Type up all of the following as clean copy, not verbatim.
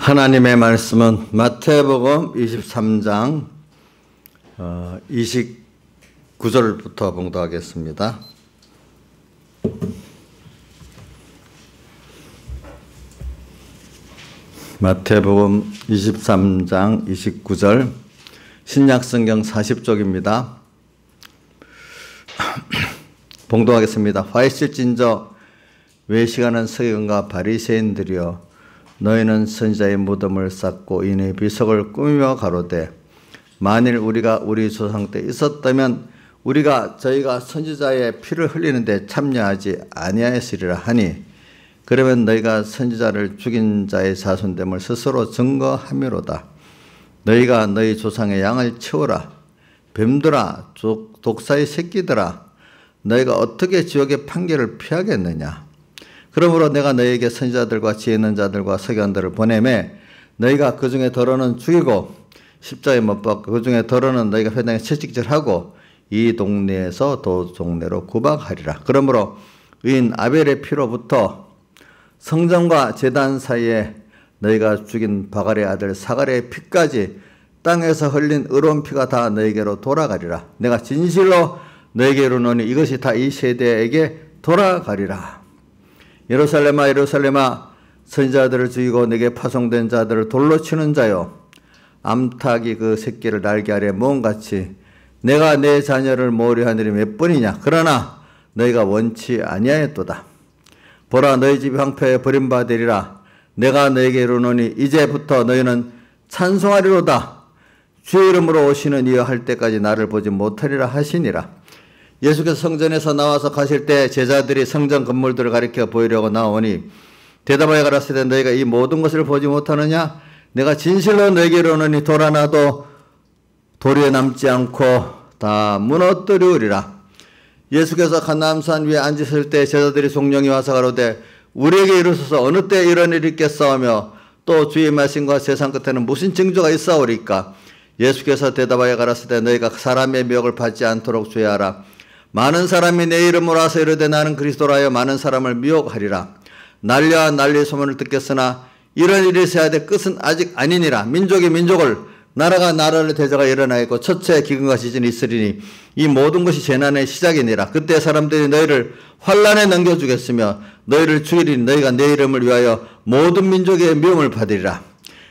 하나님의 말씀은 마태복음 23장 29절부터 봉독하겠습니다. 마태복음 23장 29절 신약성경 40쪽입니다. 봉독하겠습니다. 화 있을진저 외식하는 서기관과 바리새인들이여 너희는 선지자의 무덤을 쌓고 이내 비석을 꾸미며 가로되 만일 우리가 우리 조상 때 있었다면 저희가 선지자의 피를 흘리는데 참여하지 아니하였으리라 하니 그러면 너희가 선지자를 죽인 자의 자손됨을 스스로 증거하미로다. 너희가 너희 조상의 양을 치우라. 뱀들아 독사의 새끼들아 너희가 어떻게 지옥의 판결을 피하겠느냐. 그러므로 내가 너희에게 선지자들과 지혜 있는 자들과 서기관들을 보내매 너희가 그 중에 더러는 죽이고 십자가에 못 박고 그 중에 더러는 너희가 회당에 채찍질하고 이 동네에서 도 동네로 구박하리라. 그러므로 의인 아벨의 피로부터 성전과 제단 사이에 너희가 죽인 바갈의 아들 사갈의 피까지 땅에서 흘린 의로운 피가 다 너희에게로 돌아가리라. 내가 진실로 너희에게 이르노니 이것이 다 이 세대에게 돌아가리라. 예루살렘아 예루살렘아 선지자들을 죽이고 내게 파송된 자들을 돌로 치는 자요 암탉이 그 새끼를 날개 아래 모음같이 내가 내 자녀를 모으려 하느니 몇 번이냐. 그러나 너희가 원치 아니하였도다. 보라 너희 집이 황폐하여 버림받으리라. 내가 너희에게 이르노니 이제부터 너희는 찬송하리로다. 주의 이름으로 오시는 이여 할 때까지 나를 보지 못하리라 하시니라. 예수께서 성전에서 나와서 가실 때 제자들이 성전 건물들을 가리켜 보이려고 나오니 대답하여 가라사대 너희가 이 모든 것을 보지 못하느냐. 내가 진실로 너희에게 이르노니 돌 하나도 도리에 남지 않고 다 무너뜨리우리라. 예수께서 가나안산 위에 앉으실 때 제자들이 종령이 와서 가로되 우리에게 이르소서 어느 때 이런 일이 있겠사오며 또 주의 말씀과 세상 끝에는 무슨 징조가 있사오리까. 예수께서 대답하여 가라사대 너희가 사람의 미혹을 받지 않도록 주의하라. 많은 사람이 내 이름으로 와서 이르되 나는 그리스도라 하여 많은 사람을 미혹하리라. 난리와 난리의 소문을 듣겠으나 이런 일이 있어야 될 끝은 아직 아니니라. 민족이 민족을 나라가 나라를 대적하여 일어나 있고 첫째 기근과 지진이 있으리니 이 모든 것이 재난의 시작이니라. 그때 사람들이 너희를 환난에 넘겨주겠으며 너희를 죽이리니 너희가 내 이름을 위하여 모든 민족의 미움을 받으리라.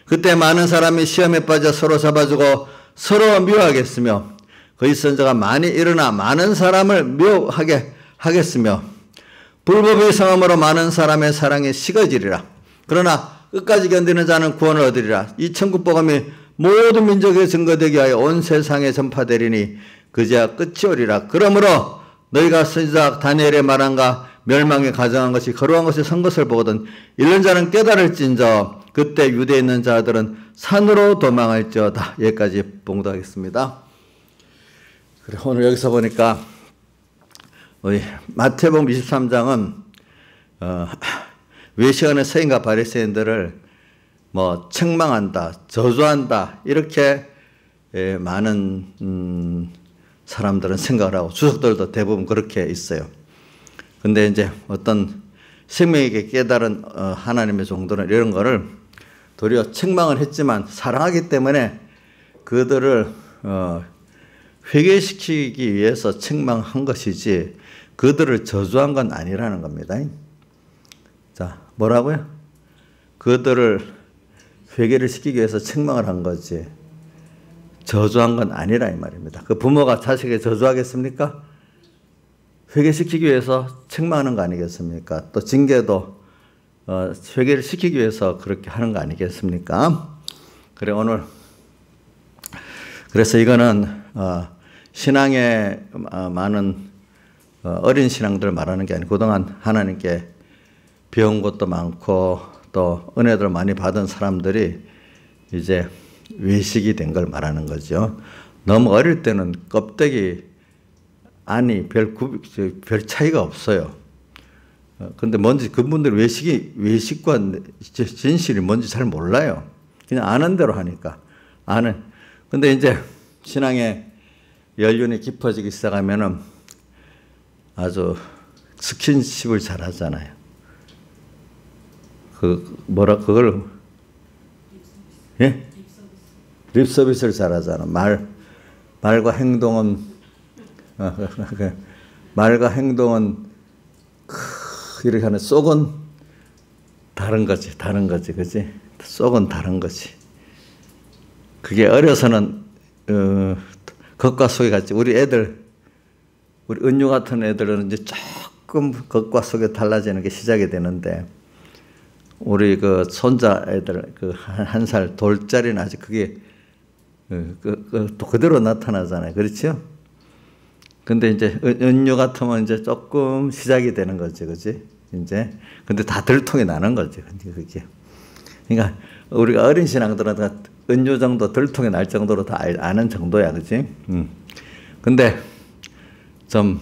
그때 많은 사람이 시험에 빠져 서로 잡아주고 서로 미워하겠으며 거짓 선지자가 많이 일어나 많은 사람을 미워하게 하겠으며 불법의 성함으로 많은 사람의 사랑이 식어지리라. 그러나 끝까지 견디는 자는 구원을 얻으리라. 이 천국 복음이 모든 민족에 증거되게 하여 온 세상에 전파되리니 그제야 끝이 오리라. 그러므로 너희가 선지자 다니엘의 말한가 멸망에 가정한 것이 거룩한 것이 선 것을 보거든 이런 자는 깨달을진저 그때 유대에 있는 자들은 산으로 도망할지어다. 여기까지 봉독하겠습니다. 그래, 오늘 여기서 보니까 우리 마태복음 23장은 외식하는 서기관과 바리새인들을 책망한다, 저주한다 이렇게 많은 사람들은 생각을 하고 주석들도 대부분 그렇게 있어요. 근데 이제 어떤 생명에게 깨달은 하나님의 종들은 이런 거를 도리어 책망을 했지만 사랑하기 때문에 그들을 회개시키기 위해서 책망한 것이지 그들을 저주한 건 아니라는 겁니다. 자, 뭐라고요? 그들을 회개를 시키기 위해서 책망을 한 거지 저주한 건 아니라 이 말입니다. 그 부모가 자식에게 저주하겠습니까? 회개시키기 위해서 책망하는 거 아니겠습니까? 또 징계도 회개를 시키기 위해서 그렇게 하는 거 아니겠습니까? 그래 오늘 그래서 이거는 신앙에 많은 어린 신앙들을 말하는 게 아니고 그동안 하나님께 배운 것도 많고 또 은혜를 많이 받은 사람들이 이제 외식이 된 걸 말하는 거죠. 너무 어릴 때는 껍데기 안이 별 차이가 없어요. 근데 뭔지 그분들 외식과 진실이 뭔지 잘 몰라요. 그냥 아는 대로 하니까. 근데 이제 신앙의 연륜이 깊어지기 시작하면은 아주 스킨십을 잘 하잖아요. 그걸 예? 립서비스를 잘하잖아. 말과 행동은 말과 행동은 이렇게 하는 속은 다른 거지, 그지? 속은 다른 거지. 그게 어려서는 겉과 속이 같지. 우리 은유 같은 애들은 이제 조금 겉과 속이 달라지는 게 시작이 되는데, 우리 그 손자 애들 그 한 살 돌짜리는 아직 그게 또 그대로 나타나잖아요. 그렇죠? 근데 이제 은유 같으면 이제 조금 시작이 되는 거지, 그지? 이제. 근데 다 들통이 나는 거지, 그게. 그러니까 우리가 어린 신앙들은 은유 정도 들통이 날 정도로 다 아는 정도야, 그지? 근데 좀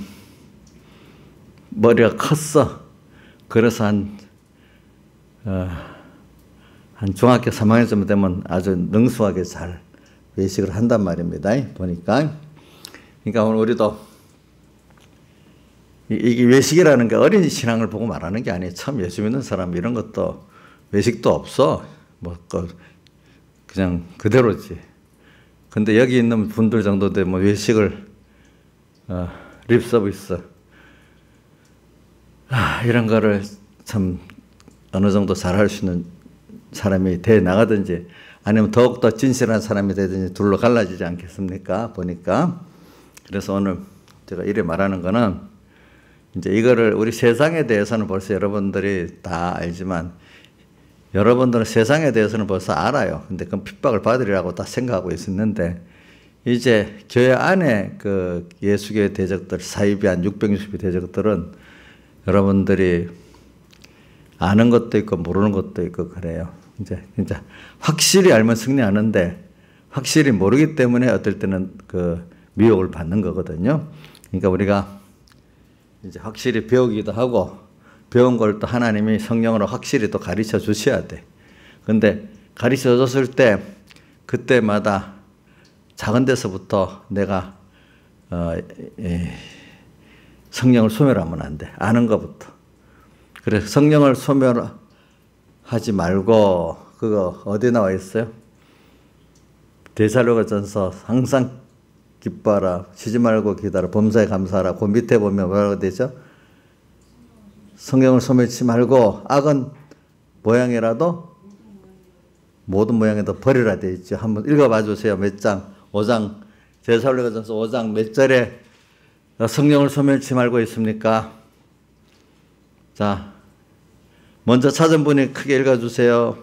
머리가 컸어. 그래서 한 중학교 3학년쯤 되면 아주 능숙하게 잘 외식을 한단 말입니다. 보니까. 그러니까 오늘 우리도 이게 외식이라는 게 어린 신앙을 보고 말하는 게 아니에요. 처음 예수 믿는 사람 이런 것도 외식도 없어. 뭐 그냥 그대로지. 근데 여기 있는 분들 정도 되면 외식을 립서비스 이런 거를 참 어느 정도 잘할 수 있는 사람이 돼 나가든지 아니면 더욱더 진실한 사람이 되든지 둘로 갈라지지 않겠습니까? 보니까. 그래서 오늘 제가 이래 말하는 거는 이제 이거를 우리 세상에 대해서는 벌써 여러분들이 다 알지만 여러분들은 세상에 대해서는 벌써 알아요. 근데 그건 핍박을 받으리라고 다 생각하고 있었는데 이제 교회 안에 그 예수교회 대적들, 사이비 한 660위 대적들은 여러분들이 아는 것도 있고 모르는 것도 있고 그래요. 이제 진짜 확실히 알면 승리하는데 확실히 모르기 때문에 어떨 때는 그 미혹을 받는 거거든요. 그러니까 우리가 이제 확실히 배우기도 하고 배운 걸 또 하나님이 성령으로 확실히 또 가르쳐 주셔야 돼. 근데 가르쳐 줬을 때 그때마다 작은 데서부터 내가 성령을 소멸하면 안 돼. 아는 것부터. 그래서 성령을 소멸하지 말고 그거 어디 나와 있어요? 데살로니가전서 항상 기뻐하라, 쉬지 말고 기다려, 범사에 감사하라. 그 밑에 보면 뭐라고 되죠? 성령을 소멸치 말고 악은 모양이라도 모든 모양에도 버리라 되어 있죠. 한번 읽어봐 주세요. 몇 장? 5장. 데살로니가전서 5장 몇 절에 성령을 소멸치 말고 있습니까? 자, 먼저 찾은 분이 크게 읽어주세요.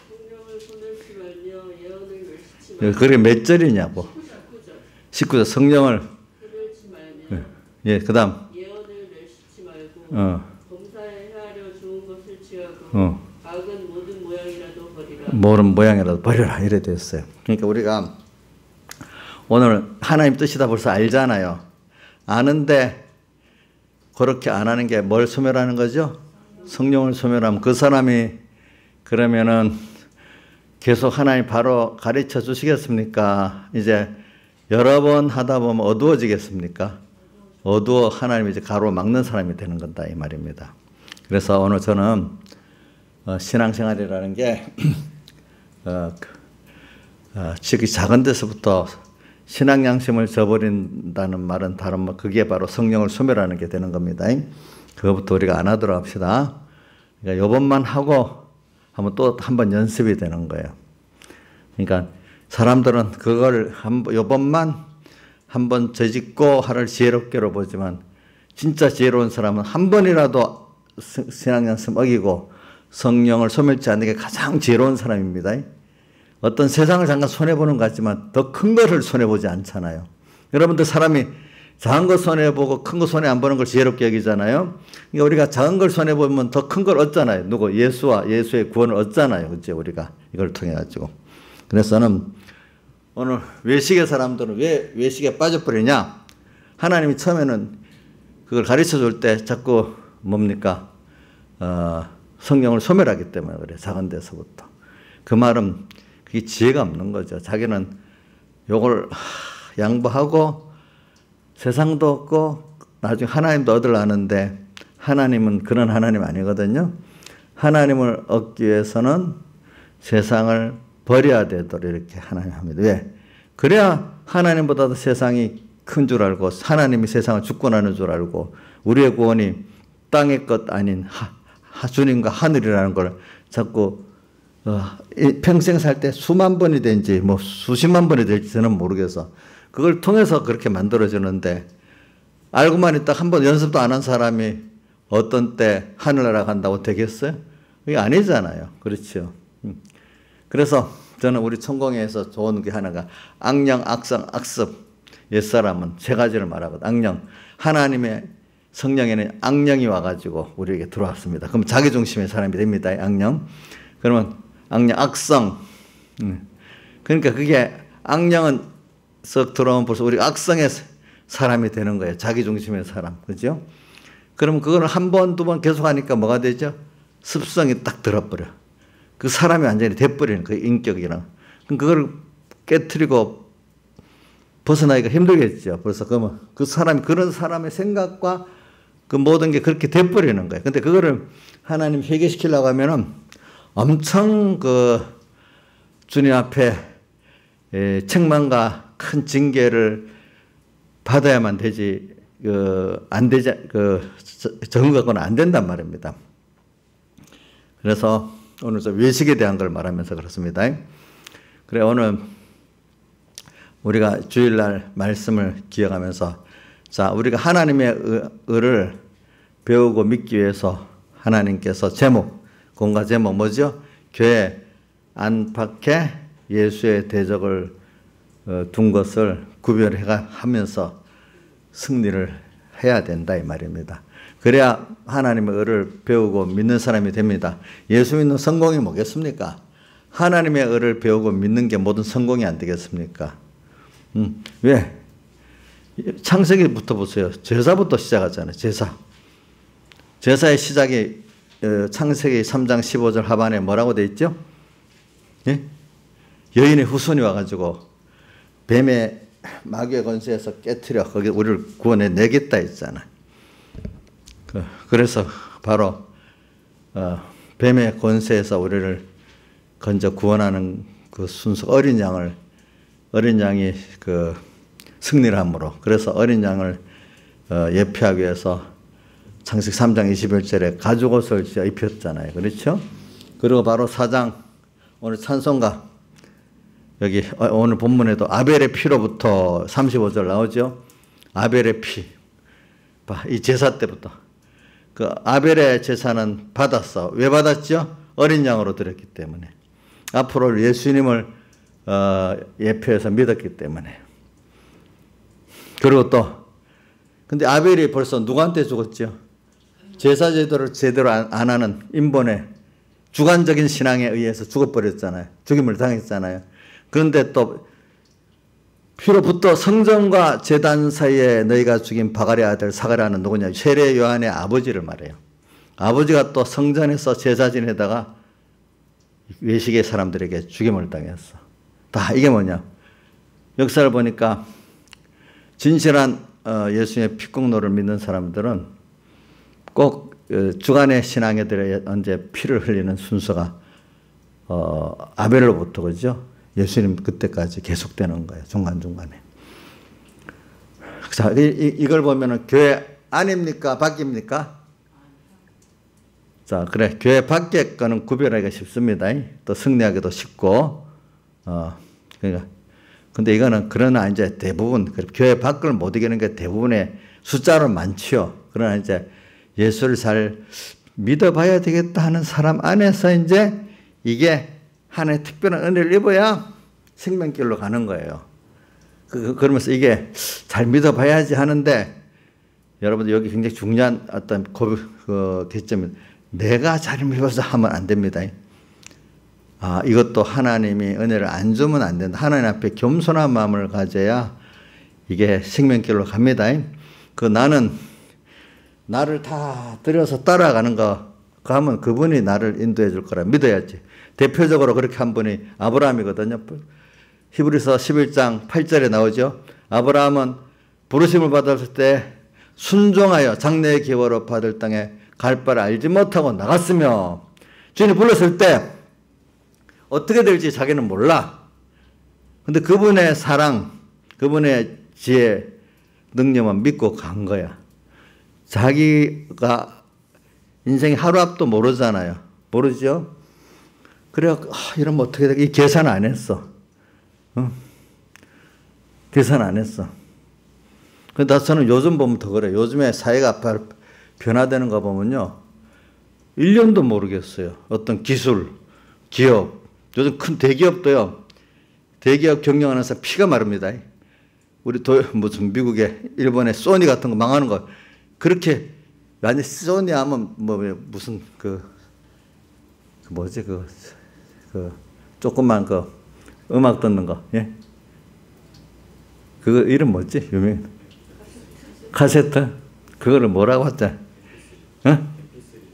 성령을 소멸치 말며 예언을 멸시치 말며. 그게 몇 절이냐고. 19절. 성령을 소멸치 말며. 예, 그 다음. 예언을 멸시치 말고. 범사에 헤아려 좋은 것을 취하고. 악은 모든 모양이라도 버리라. 모든 모양이라도 버리라. 이래 됐어요. 그러니까 우리가 오늘 하나님 뜻이다 벌써 알잖아요. 아는데 그렇게 안 하는 게 뭘 소멸하는 거죠? 성령을 소멸하면 그 사람이 그러면은 계속 하나님 바로 가르쳐 주시겠습니까? 이제 여러 번 하다 보면 어두워지겠습니까? 어두워 하나님이 이제 가로 막는 사람이 되는 건다 이 말입니다. 그래서 오늘 저는 신앙생활이라는 게 지금 작은 데서부터 신앙 양심을 저버린다는 말은 다른 말, 그게 바로 성령을 소멸하는 게 되는 겁니다. 그것부터 우리가 안 하도록 합시다. 그러니까 요번만 하고 하면 또 한 번 연습이 되는 거예요. 그러니까 사람들은 그걸 요번만 한 번 저짓고 하를 지혜롭게로 보지만 진짜 지혜로운 사람은 한 번이라도 신앙 양심 어기고 성령을 소멸치 않는 게 가장 지혜로운 사람입니다. 어떤 세상을 잠깐 손해보는 것 같지만 더 큰 거를 손해보지 않잖아요. 여러분들 사람이 작은 거 손해보고 큰 거 손해 안 보는 걸 지혜롭게 여기잖아요. 그러니까 우리가 작은 걸 손해보면 더 큰 걸 얻잖아요. 누구? 예수와 예수의 구원을 얻잖아요. 그죠? 우리가 이걸 통해가지고. 그래서 저는 오늘 외식의 사람들은 왜 외식에 빠져버리냐? 하나님이 처음에는 그걸 가르쳐 줄 때 자꾸 뭡니까? 성령을 소멸하기 때문에 그래. 작은 데서부터. 그 말은 그게 지혜가 없는 거죠. 자기는 요걸 양보하고 세상도 없고 나중에 하나님도 얻으려 하는데 하나님은 그런 하나님 아니거든요. 하나님을 얻기 위해서는 세상을 버려야 되도록 이렇게 하나님 합니다. 왜? 그래야 하나님보다도 세상이 큰 줄 알고 하나님이 세상을 주권하는 줄 알고 우리의 구원이 땅의 것 아닌 주님과 하늘이라는 걸 자꾸 평생 살 때 수만 번이 된지 뭐 수십만 번이 될지 저는 모르겠어. 그걸 통해서 그렇게 만들어지는데 알고만 있다 한 번 연습도 안 한 사람이 어떤 때 하늘나라 간다고 되겠어요? 그게 아니잖아요. 그렇죠. 그래서 저는 우리 천공에서 좋은 게 하나가 악령, 악성, 악습. 옛사람은 세 가지를 말하거든. 악령. 하나님의 성령에는 악령이 와가지고 우리에게 들어왔습니다. 그럼 자기중심의 사람이 됩니다. 악령. 그러면 악령, 악성. 그러니까 그게 악령은 썩 들어오면 벌써 우리 악성의 사람이 되는 거예요. 자기중심의 사람. 그죠? 그럼 그거를 한 번, 두 번 계속 하니까 뭐가 되죠? 습성이 딱 들어버려. 그 사람이 완전히 돼버리는 그 인격이랑. 그럼 그걸 깨트리고 벗어나기가 힘들겠죠. 벌써 그러면 그 사람이 그런 사람의 생각과 그 모든 게 그렇게 돼버리는 거예요. 근데 그거를 하나님 회개시키려고 하면은 엄청 그 주님 앞에 책망과 큰 징계를 받아야만 되지, 안 되지, 적응 갖고는 안 된단 말입니다. 그래서 오늘 저 외식에 대한 걸 말하면서 그렇습니다. 그래, 오늘 우리가 주일날 말씀을 기억하면서 자, 우리가 하나님의 의를 배우고 믿기 위해서 하나님께서 제목, 공과 제목 뭐죠? 교회 안팎에 예수의 대적을 둔 것을 구별해 하면서 승리를 해야 된다 이 말입니다. 그래야 하나님의 의를 배우고 믿는 사람이 됩니다. 예수 믿는 성공이 뭐겠습니까? 하나님의 의를 배우고 믿는 게 모든 성공이 안 되겠습니까? 왜? 창세기부터 보세요. 제사부터 시작하잖아요. 제사. 제사의 시작이 창세기 3장 15절 하반에 뭐라고 돼 있죠? 예? 여인의 후손이 와가지고 뱀의 마귀의 권세에서 깨트려 거기 우리를 구원해 내겠다 했잖아. 그래서 바로 뱀의 권세에서 우리를 건져 구원하는 그 순서 어린 양이 그 승리를 함으로 그래서 어린 양을 예표하기 위해서 창세기 3장 21절에 가죽옷을 입혔잖아요. 그렇죠? 그리고 바로 4장 오늘 찬송가 여기 오늘 본문에도 아벨의 피로부터 35절 나오죠. 아벨의 피. 이 제사 때부터. 그 아벨의 제사는 받았어. 왜 받았죠? 어린 양으로 드렸기 때문에. 앞으로 예수님을 예표해서 믿었기 때문에. 그리고 또 근데 아벨이 벌써 누구한테 죽었죠? 제사 제도를 제대로 안 하는 인본의 주관적인 신앙에 의해서 죽어버렸잖아요. 죽임을 당했잖아요. 그런데 또 피로부터 성전과 제단 사이에 너희가 죽인 바갈의 아들 사가랴는 누구냐? 세례 요한의 아버지를 말해요. 아버지가 또 성전에서 제사 지내다가 외식의 사람들에게 죽임을 당했어. 다 이게 뭐냐? 역사를 보니까 진실한 예수님의 피공로를 믿는 사람들은 꼭 주간의 신앙애들의 언제 피를 흘리는 순서가 아벨로부터 그죠? 예수님 그때까지 계속되는 거예요. 중간중간에. 자, 이걸 보면은 교회 안입니까? 밖입니까? 자, 그래. 교회 밖의 거는 구별하기가 쉽습니다. 또 승리하기도 쉽고, 그러니까. 근데 이거는 그러나 이제 대부분, 교회 밖을 못 이기는 게 대부분의 숫자로 많지요. 그러나 이제 예수를 잘 믿어봐야 되겠다 하는 사람 안에서 이제 이게 하나의 특별한 은혜를 입어야 생명길로 가는 거예요. 그러면서 이게 잘 믿어봐야지 하는데 여러분들 여기 굉장히 중요한 어떤 개점이 내가 잘 믿어서 하면 안 됩니다. 이것도 하나님이 은혜를 안 주면 안 된다. 하나님 앞에 겸손한 마음을 가져야 이게 생명길로 갑니다. 나를 다 들여서 따라가는 거 하면 그분이 나를 인도해 줄 거라 믿어야지. 대표적으로 그렇게 한 분이 아브라함이거든요. 히브리서 11장 8절에 나오죠. 아브라함은 부르심을 받았을 때 순종하여 장래의 기회로 받을 땅에 갈 바를 알지 못하고 나갔으며 주님이 불렀을 때 어떻게 될지 자기는 몰라. 근데 그분의 사랑, 그분의 지혜, 능력만 믿고 간 거야. 자기가 인생이 하루 앞도 모르잖아요. 모르죠? 그래, 이러면 어떻게 되겠지? 계산 안 했어. 계산 안 했어. 근데 저는 요즘 보면 더 그래. 요즘에 사회가 변화되는 거 보면요. 1년도 모르겠어요. 어떤 기술, 기업, 요즘 큰 대기업도요. 대기업 경영하는 사람 피가 마릅니다. 우리 무슨 미국에, 일본에 소니 같은 거 망하는 거. 그렇게, 완전 소니 하면 무슨 뭐지, 조그만 음악 듣는 거, 예? 그거 이름 뭐지? 유명. 카세트? 그거를 뭐라고 하자?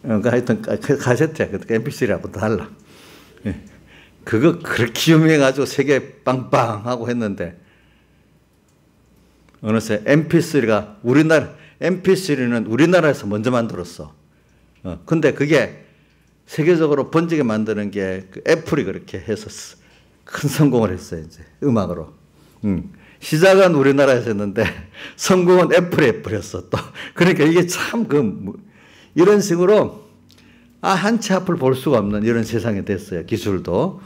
하여튼 카세트야. MP3하고 달라. 예. 그거 그렇게 유명해가지고 세계 빵빵하고 했는데, 어느새 MP3는 우리나라에서 먼저 만들었어. 근데 그게 세계적으로 번지게 만드는 게 애플이 그렇게 해서 큰 성공을 했어요, 이제. 음악으로. 시작은 우리나라에서 했는데, 성공은 애플이었어, 또. 그러니까 이게 참, 이런 식으로, 한 치 앞을 볼 수가 없는 이런 세상이 됐어요, 기술도.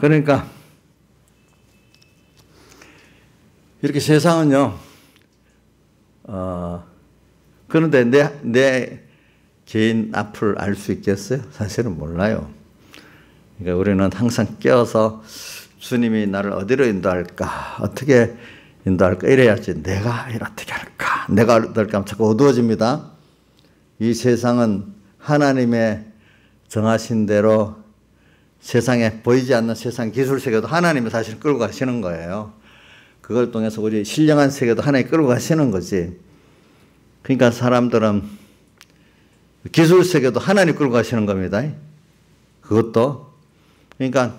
그러니까, 이렇게 세상은요, 그런데 내 개인 앞을 알 수 있겠어요? 사실은 몰라요. 그러니까 우리는 항상 깨어서 주님이 나를 어디로 인도할까? 어떻게 인도할까? 이래야지. 내가 어떻게 할까? 내가 어떨까 하면 자꾸 어두워집니다. 이 세상은 하나님의 정하신 대로 세상에 보이지 않는 세상 기술 세계도 하나님이 사실 끌고 가시는 거예요. 그걸 통해서 우리 신령한 세계도 하나님이 끌고 가시는 거지. 그러니까 사람들은 기술 세계도 하나님 끌고 가시는 겁니다. 그것도. 그러니까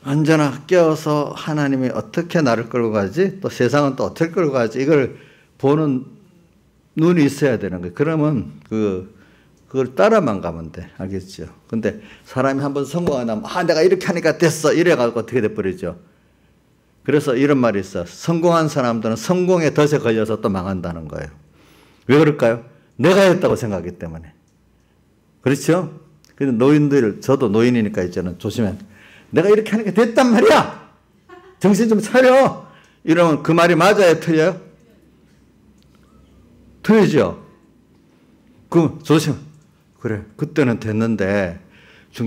언제나 깨어서 하나님이 어떻게 나를 끌고 가지? 또 세상은 또 어떻게 끌고 가지? 이걸 보는 눈이 있어야 되는 거예요. 그러면 그걸 따라만 가면 돼. 알겠죠? 근데 사람이 한번 성공하면 내가 이렇게 하니까 됐어. 이래가지고 어떻게 돼버리죠? 그래서 이런 말이 있어. 성공한 사람들은 성공의 덫에 걸려서 또 망한다는 거예요. 왜 그럴까요? 내가 했다고 생각하기 때문에. 그렇죠? 근데 저도 노인이니까 이제는 조심해. 내가 이렇게 하니까 됐단 말이야! 정신 좀 차려! 이러면 그 말이 맞아요? 틀려요? 틀리죠? 조심. 그래. 그때는 됐는데,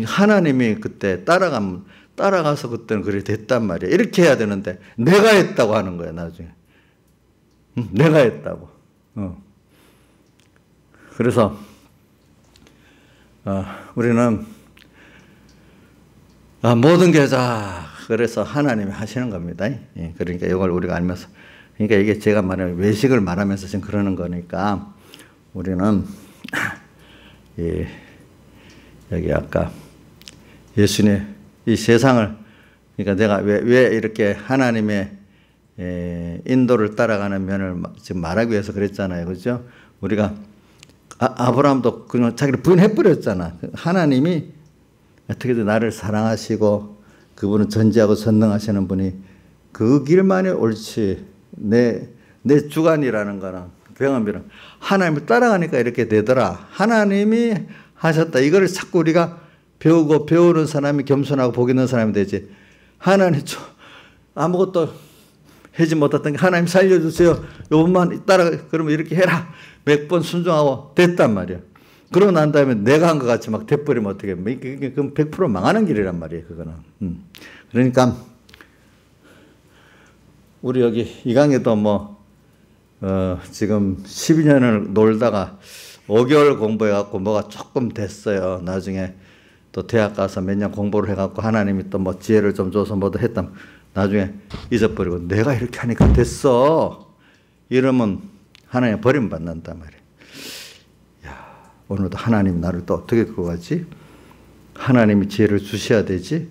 하나님이 그때 따라가서 그때는 그래 됐단 말이야. 이렇게 해야 되는데, 내가 했다고 하는 거야, 나중에. 내가 했다고. 그래서, 우리는, 모든 게 그래서 하나님이 하시는 겁니다. 예, 그러니까 이걸 우리가 알면서. 그러니까 이게 제가 외식을 말하면서 지금 그러는 거니까, 우리는, 여기 아까 예수님, 이 세상을, 그러니까 내가 왜 이렇게 하나님의 인도를 따라가는 면을 지금 말하기 위해서 그랬잖아요. 그죠? 우리가, 아브라함도 그냥 자기를 부인해버렸잖아. 하나님이 어떻게든 나를 사랑하시고 그분은 전지하고 전능하시는 분이 그 길만이 옳지. 내 주관이라는 거랑 경험이랑 하나님을 따라가니까 이렇게 되더라. 하나님이 하셨다. 이거를 자꾸 우리가 배우고 배우는 사람이 겸손하고 복 있는 사람이 되지. 하나님 아무것도 하지 못했던 게 하나님 살려주세요. 요것만 따라 그러면 이렇게 해라. 몇 번 순종하고 됐단 말이야. 그러고 난 다음에 내가 한 것 같이 막 돼버리면 어떻게 해. 그럼 100% 망하는 길이란 말이에요. 그거는. 그러니까 우리 여기 이강에도 지금 12년을 놀다가 5개월 공부해갖고 뭐가 조금 됐어요. 나중에 또 대학 가서 몇 년 공부를 해갖고 하나님이 또 지혜를 좀 줘서 뭐도 했다면 나중에 잊어버리고 내가 이렇게 하니까 됐어. 이러면 하나님 버림받는단 말이에요. 야, 오늘도 하나님 나를 또 어떻게 끌고 가지? 하나님이 지혜를 주셔야 되지?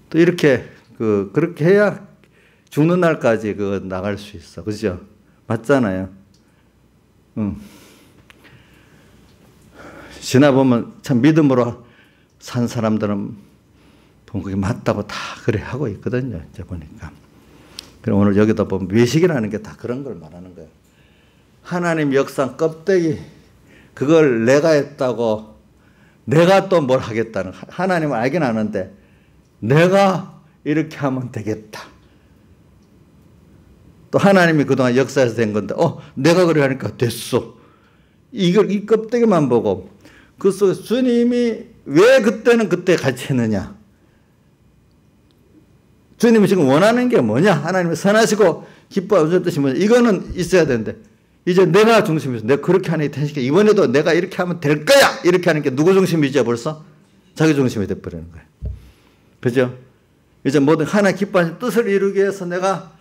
또 이렇게 그렇게 해야 죽는 날까지 나갈 수 있어. 그죠? 맞잖아요. 지나보면 참 믿음으로 산 사람들은 보면 그게 맞다고 다 그래 하고 있거든요. 이제 보니까. 그럼 오늘 여기다 보면 외식이라는 게 다 그런 걸 말하는 거예요. 하나님 역사 껍데기 그걸 내가 했다고 내가 또 뭘 하겠다는, 하나님은 알긴 아는데 내가 이렇게 하면 되겠다. 또 하나님이 그동안 역사에서 된 건데 내가 그래 하니까 됐어. 이걸 이 껍데기만 보고 그 속에 주님이 왜 그때는 그때 같이 했느냐. 주님이 지금 원하는 게 뭐냐. 하나님이 선하시고 기뻐하시는 뜻이 뭐냐. 이거는 있어야 되는데 이제 내가 중심이죠. 내가 그렇게 하는 게 되니까 이번에도 내가 이렇게 하면 될 거야. 이렇게 하는 게 누구 중심이죠 벌써? 자기 중심이 돼버리는 거예요. 그죠? 이제 모든 하나님 기뻐하시는 뜻을 이루기 위해서 내가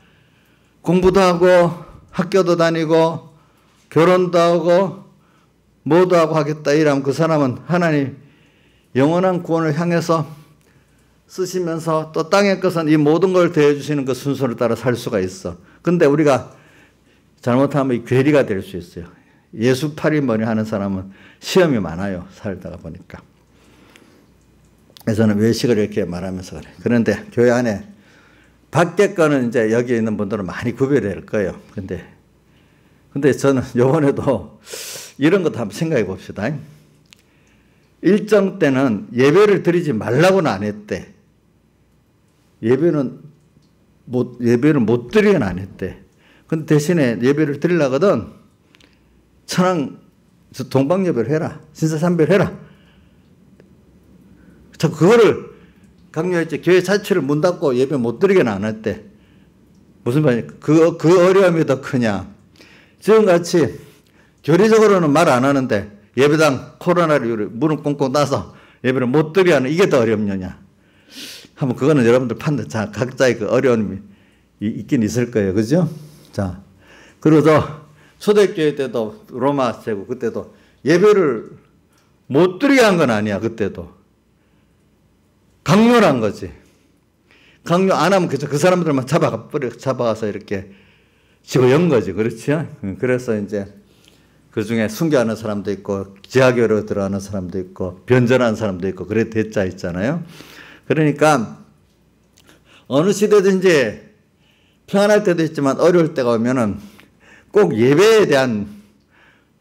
공부도 하고 학교도 다니고 결혼도 하고 뭐도 하고 하겠다 이러면 그 사람은 하나님 영원한 구원을 향해서 쓰시면서 또 땅의 것은 이 모든 걸 대해주시는 그 순서를 따라 살 수가 있어. 근데 우리가 잘못하면 괴리가 될 수 있어요. 예수팔이머니 하는 사람은 시험이 많아요. 살다가 보니까. 그래서 저는 외식을 이렇게 말하면서 그래. 그런데 교회 안에 밖에 거는 이제 여기 있는 분들은 많이 구별될 거예요. 근데 저는 요번에도 이런 것도 한번 생각해 봅시다. 일정 때는 예배를 드리지 말라고는 안 했대. 예배는 못 드리긴 안 했대. 근데 대신에 예배를 드리려거든 천황 동방예배를 해라. 신사삼배를 해라. 저 그거를 강요했지. 교회 자체를 문 닫고 예배 못 드리게는 안 했대. 무슨 말이야? 그 어려움이 더 크냐. 지금같이 교리적으로는 말 안 하는데 예배당 코로나로 이후로 문을 꽁꽁 닫아서 예배를 못 드리게 하는 이게 더 어렵느냐. 한번 그거는 여러분들 판단, 자, 각자의 그 어려움이 있긴 있을 거예요. 그죠? 자, 그리고 초대교회 때도 로마 제국 그때도 예배를 못 드리게 한 건 아니야. 그때도. 강요를 한 거지. 강요 안 하면 그 사람들만 잡아가서 이렇게 집어연 거지. 그렇죠? 그래서 이제 그 중에 순교하는 사람도 있고, 지하교로 들어가는 사람도 있고, 변전하는 사람도 있고, 그래 대자 있잖아요. 그러니까 어느 시대든지 평안할 때도 있지만 어려울 때가 오면은 꼭 예배에 대한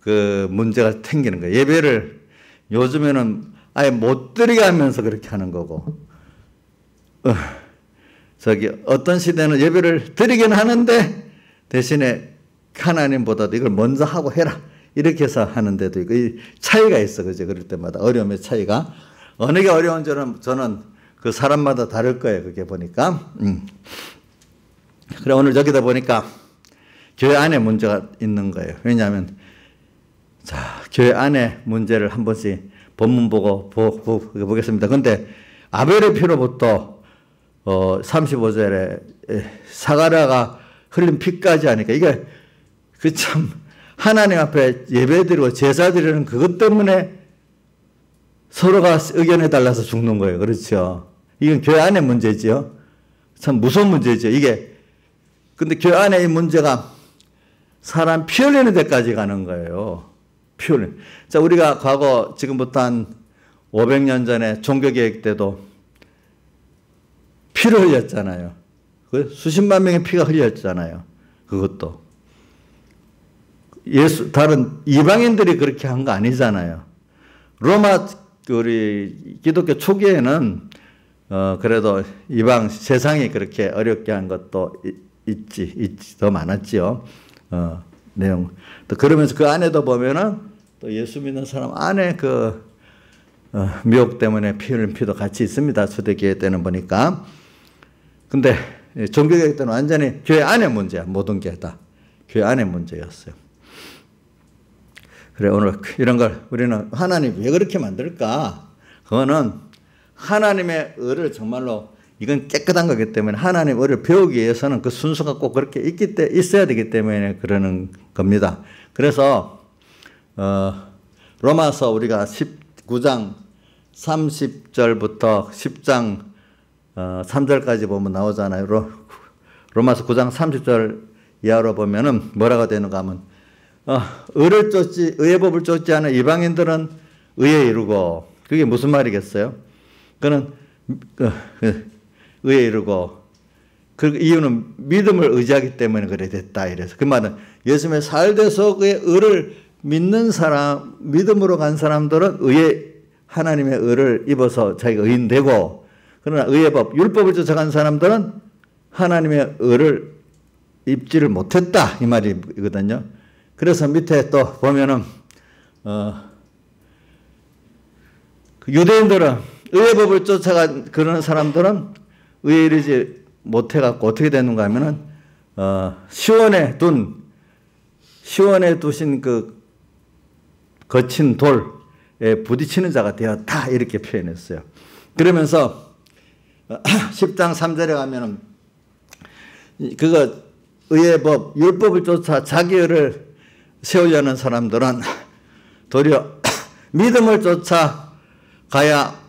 그 문제가 생기는 거예요. 예배를 요즘에는 아예 못 드리게 하면서 그렇게 하는 거고, 어떤 시대는 예배를 드리긴 하는데 대신에 하나님보다도 이걸 먼저 하고 해라. 이렇게 해서 하는 데도 있고, 이 차이가 있어. 그죠? 그럴 때마다 어려움의 차이가. 어느 게 어려운지는 저는 그 사람마다 다를 거예요. 그게 보니까. 그래, 오늘 여기다 보니까 교회 안에 문제가 있는 거예요. 왜냐하면, 자, 교회 안에 문제를 한 번씩 본문 보고 보겠습니다. 근데 아벨의 피로부터 35절에 사가랴가 흘린 피까지 하니까 이게 그 참 하나님 앞에 예배드리고 제사드리는 그것 때문에 서로가 의견에 달라서 죽는 거예요. 그렇죠? 이건 교회 안의 문제죠. 참 무서운 문제죠. 이게 근데 교회 안의 이 문제가 사람 피 흘리는 데까지 가는 거예요. 피 흘리는. 자, 우리가 과거 지금부터 한 500년 전에 종교개혁 때도 피를 흘렸잖아요. 수십만 명의 피가 흘렸잖아요. 그것도. 다른 이방인들이 그렇게 한 거 아니잖아요. 로마, 우리 기독교 초기에는, 그래도 이방 세상이 그렇게 어렵게 한 것도 있지, 더 많았지요. 내용. 또 그러면서 그 안에도 보면은 또 예수 믿는 사람 안에 미혹 때문에 피 흘린 피도 같이 있습니다. 초대교회 때는 보니까. 근데 종교개혁 때는 완전히 교회 안의 문제야. 모든 게 다. 교회 안의 문제였어요. 그래, 오늘 이런 걸 우리는 하나님 왜 그렇게 만들까? 그거는 하나님의 의를 정말로 이건 깨끗한 거기 때문에 하나님 의를 배우기 위해서는 그 순서가 꼭 그렇게 있어야 되기 때문에 그러는 겁니다. 그래서 로마서 우리가 19장 30절부터 10장 3절까지 보면 나오잖아요. 로마서 9장 30절 이하로 보면은 뭐라고 되는가 하면 의의 법을 쫓지 않은 이방인들은 의에 이르고, 그게 무슨 말이겠어요? 그는 의에 이르고 그 이유는 믿음을 의지하기 때문에 그래 됐다 이래서 그 말은 예수님의 살대 속의 의를 믿는 사람 믿음으로 간 사람들은 의에 하나님의 의를 입어서 자기가 의인 되고 그러나 의의 법 율법을 쫓아간 사람들은 하나님의 의를 입지를 못했다 이 말이거든요. 그래서 밑에 또 보면은 유대인들은 의의 법을 쫓아간 그런 사람들은 의에 이르지 못해갖고 어떻게 되는가 하면은 시온에 두신 그 거친 돌에 부딪히는 자가 되었다 이렇게 표현했어요. 그러면서 10장 3절에 가면은 그거 의의 법 율법을 쫓아 자기 의를 세우려는 사람들은 도리어 믿음을 쫓아 가야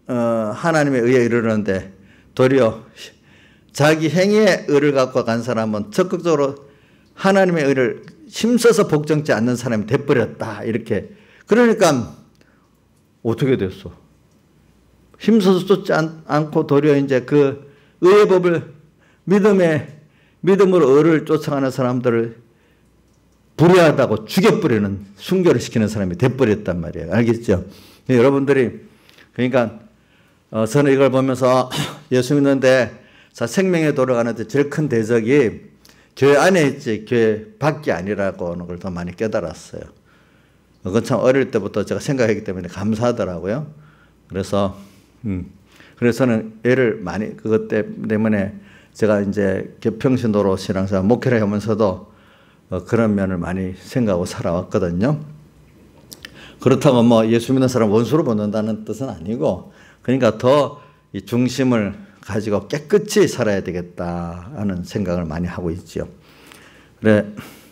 하나님의 의에 이르는데 도리어 자기 행위의 의를 갖고 간 사람은 적극적으로 하나님의 의를 힘써서 복종치 않는 사람이 돼버렸다 이렇게. 그러니까 어떻게 됐어? 힘써서 쫓지 않고 도리어 이제 그 의의 법을 믿음으로 의를 쫓아가는 사람들을 불의하다고 죽여버리는 순교를 시키는 사람이 돼버렸단 말이에요. 알겠죠? 여러분들이 그러니까 저는 이걸 보면서 예수 믿는데 자 생명에 돌아가는데 제일 큰 대적이 교회 안에 있지 교회 밖이 아니라고 하는 걸 더 많이 깨달았어요. 그건 참 어릴 때부터 제가 생각했기 때문에 감사하더라고요. 그래서 저는 애를 많이 그것 때문에 제가 이제 평신도로 신앙생활 목회를 하면서도 그런 면을 많이 생각하고 살아왔거든요. 그렇다고 뭐 예수 믿는 사람 원수로 보는다는 뜻은 아니고 그러니까 더 이 중심을 가지고 깨끗이 살아야 되겠다 하는 생각을 많이 하고 있죠. 그래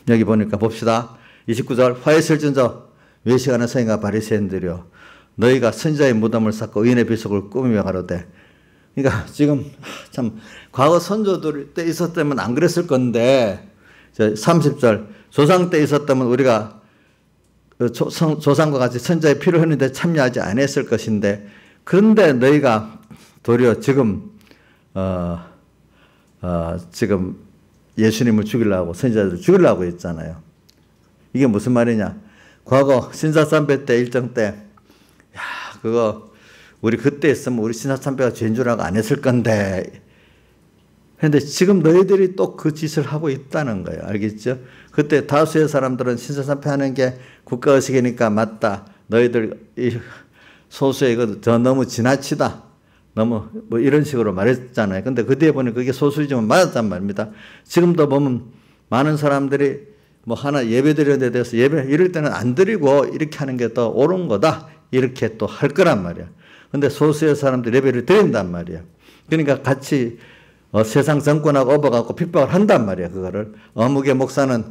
여기 보니까 봅시다. 29절 화해설전저 외식하는 서인과 바리새인들이여 너희가 선지자의 무덤을 쌓고 의인의 비석을 꾸미며 가로되. 그러니까 지금 참 과거 선조들 때 있었다면 안 그랬을 건데 30절 조상 때 있었다면 우리가 조상과 같이 선지자의 피를 흘리는데 참여하지 않았을 것인데 그런데 너희가 도리어 지금 지금 예수님을 죽이려고 선지자들을 죽이려고 했잖아요. 이게 무슨 말이냐? 과거 신사참배 때 일정 때 야 그거 우리 그때 했으면 우리 신사참배가 죄인 줄 알고 안 했을 건데 그런데 지금 너희들이 또 그 짓을 하고 있다는 거예요. 알겠죠? 그때 다수의 사람들은 신사참배하는 게 국가의식이니까 맞다. 너희들 소수의 이거 저 너무 지나치다. 너무 뭐 이런 식으로 말했잖아요. 근데 그 뒤에 보니 그게 소수이지만 맞았단 말입니다. 지금도 보면 많은 사람들이 뭐 하나 예배 드리는 데 대해서 예배 이럴 때는 안 드리고 이렇게 하는 게 더 옳은 거다. 이렇게 또 할 거란 말이야. 근데 소수의 사람들이 예배를 드린단 말이야. 그러니까 같이 세상 정권하고 업어갖고 핍박을 한단 말이야. 그거를 어묵의 목사는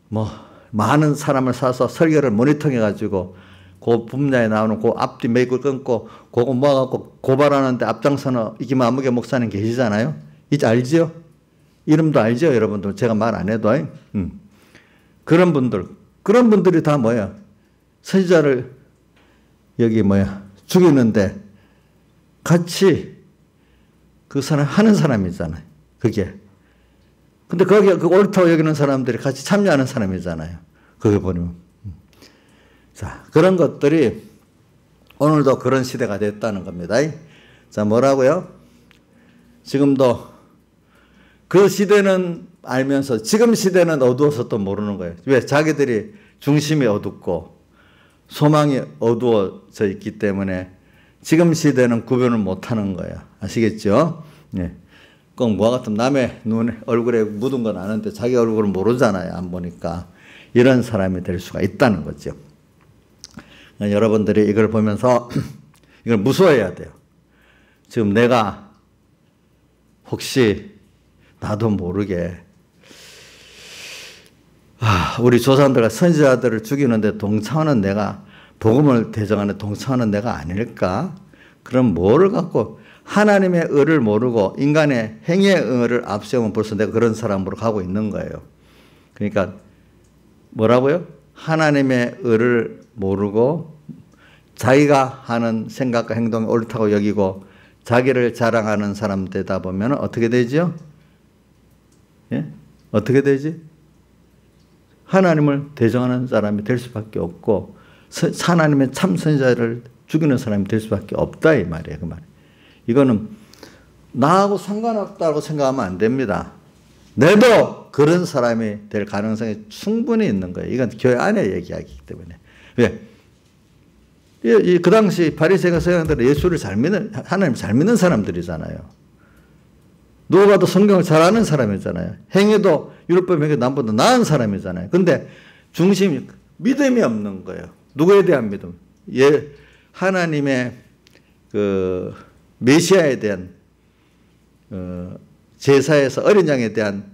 뭐 많은 사람을 사서 설교를 모니터링해가지고 그 분야에 나오는 그 앞뒤 메이크를 끊고 그거 모아갖고 고발하는데 앞장서는 이기만 어묵의 목사님 계시잖아요. 이제 알지요? 이름도 알죠, 여러분들. 제가 말 안 해도. 그런 분들이 다 뭐야? 선지자를 여기 죽이는데 같이 그 사람 하는 사람이잖아요. 그게. 근데 거기에 그 옳다고 여기는 사람들이 같이 참여하는 사람이잖아요. 그게 보면. 자, 그런 것들이 오늘도 그런 시대가 됐다는 겁니다. 자, 뭐라고요? 지금도 그 시대는 알면서 지금 시대는 어두워서 또 모르는 거예요. 왜? 자기들이 중심이 어둡고 소망이 어두워져 있기 때문에 지금 시대는 구별을 못하는 거예요. 아시겠죠? 네. 꼭 뭐가 같으면 남의 눈에 얼굴에 묻은 건 아는데 자기 얼굴은 모르잖아요. 안 보니까. 이런 사람이 될 수가 있다는 거죠. 여러분들이 이걸 보면서 이걸 무서워해야 돼요. 지금 내가 혹시 나도 모르게 우리 조상들과 선지자들을 죽이는데 동참하는 내가 복음을 대적하는 동참하는 내가 아닐까? 그럼 뭐를 갖고 하나님의 의를 모르고 인간의 행위의 의를 앞세우면 벌써 내가 그런 사람으로 가고 있는 거예요. 그러니까 뭐라고요? 하나님의 의를 모르고 자기가 하는 생각과 행동이 옳다고 여기고 자기를 자랑하는 사람 되다 보면 어떻게 되죠? 예? 어떻게 되지? 하나님을 대적하는 사람이 될 수밖에 없고 하나님의 참 선지자를 죽이는 사람이 될 수밖에 없다 이 말이에요. 그 말. 이거는 나하고 상관없다고 생각하면 안 됩니다. 내도 그런 사람이 될 가능성이 충분히 있는 거예요. 이건 교회 안에 얘기하기 때문에. 왜? 그 당시 바리새인과 서기관들은 예수를 잘 믿는, 하나님 잘 믿는 사람들이잖아요. 누가 봐도 성경을 잘 아는 사람이잖아요. 행위도 율법 행위 남보다 나은 사람이잖아요. 근데 중심이 믿음이 없는 거예요. 누구에 대한 믿음? 하나님의 그 메시아에 대한 제사에서 어린 양에 대한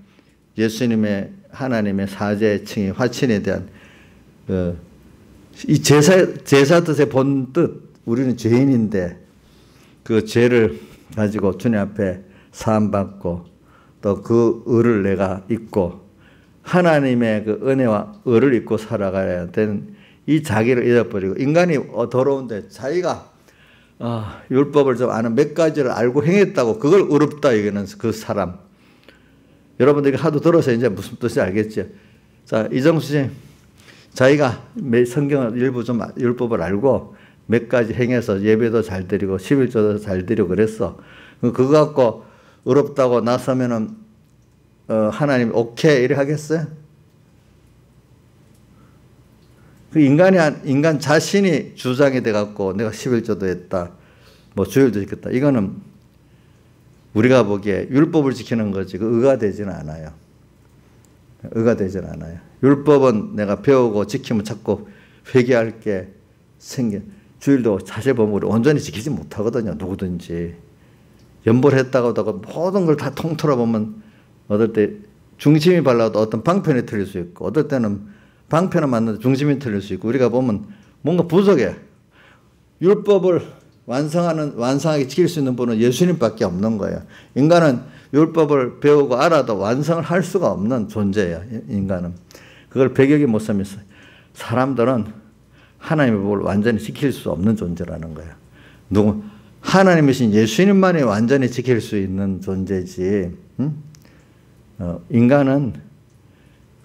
예수님의 하나님의 사죄의 칭의 화친에 대한 이 제사 뜻의 본 뜻, 우리는 죄인인데 그 죄를 가지고 주님 앞에 사함받고 또 그 의를 내가 잊고 하나님의 그 은혜와 의를 잊고 살아가야 되는 이 자기를 잃어버리고 인간이 더러운데 자기가 율법을 좀 아는 몇 가지를 알고 행했다고 그걸 의롭다 얘기하는 그 사람. 여러분들이 하도 들어서 이제 무슨 뜻인지 알겠죠? 자, 이정수 씨. 자기가 성경을 일부 좀 율법을 알고 몇 가지 행해서 예배도 잘 드리고 11조도 잘 드리고 그랬어. 그거 갖고 의롭다고 나서면은 하나님 오케이 이래 하겠어요? 그 인간 자신이 주장이 돼 갖고 내가 11조도 했다. 뭐 주일도 지켰다. 이거는 우리가 보기에 율법을 지키는 거지 그 의가 되지는 않아요. 의가 되지는 않아요. 율법은 내가 배우고 지키면 자꾸 회개할 게 생겨. 주일도 사실 보면 우리 온전히 지키지 못하거든요. 누구든지. 연보했다고 하다가 모든 걸 다 통틀어 보면 어떨 때 중심이 발라도 어떤 방편이 틀릴 수 있고 어떨 때는 방편은 맞는데 중심이 틀릴 수 있고 우리가 보면 뭔가 부족해. 율법을 완성하게 지킬 수 있는 분은 예수님밖에 없는 거예요. 인간은 율법을 배우고 알아도 완성을 할 수가 없는 존재예요. 인간은. 그걸 배격이 못 삼았어요. 사람들은 하나님의 법을 완전히 지킬 수 없는 존재라는 거예요. 하나님이신 예수님만이 완전히 지킬 수 있는 존재지. 인간은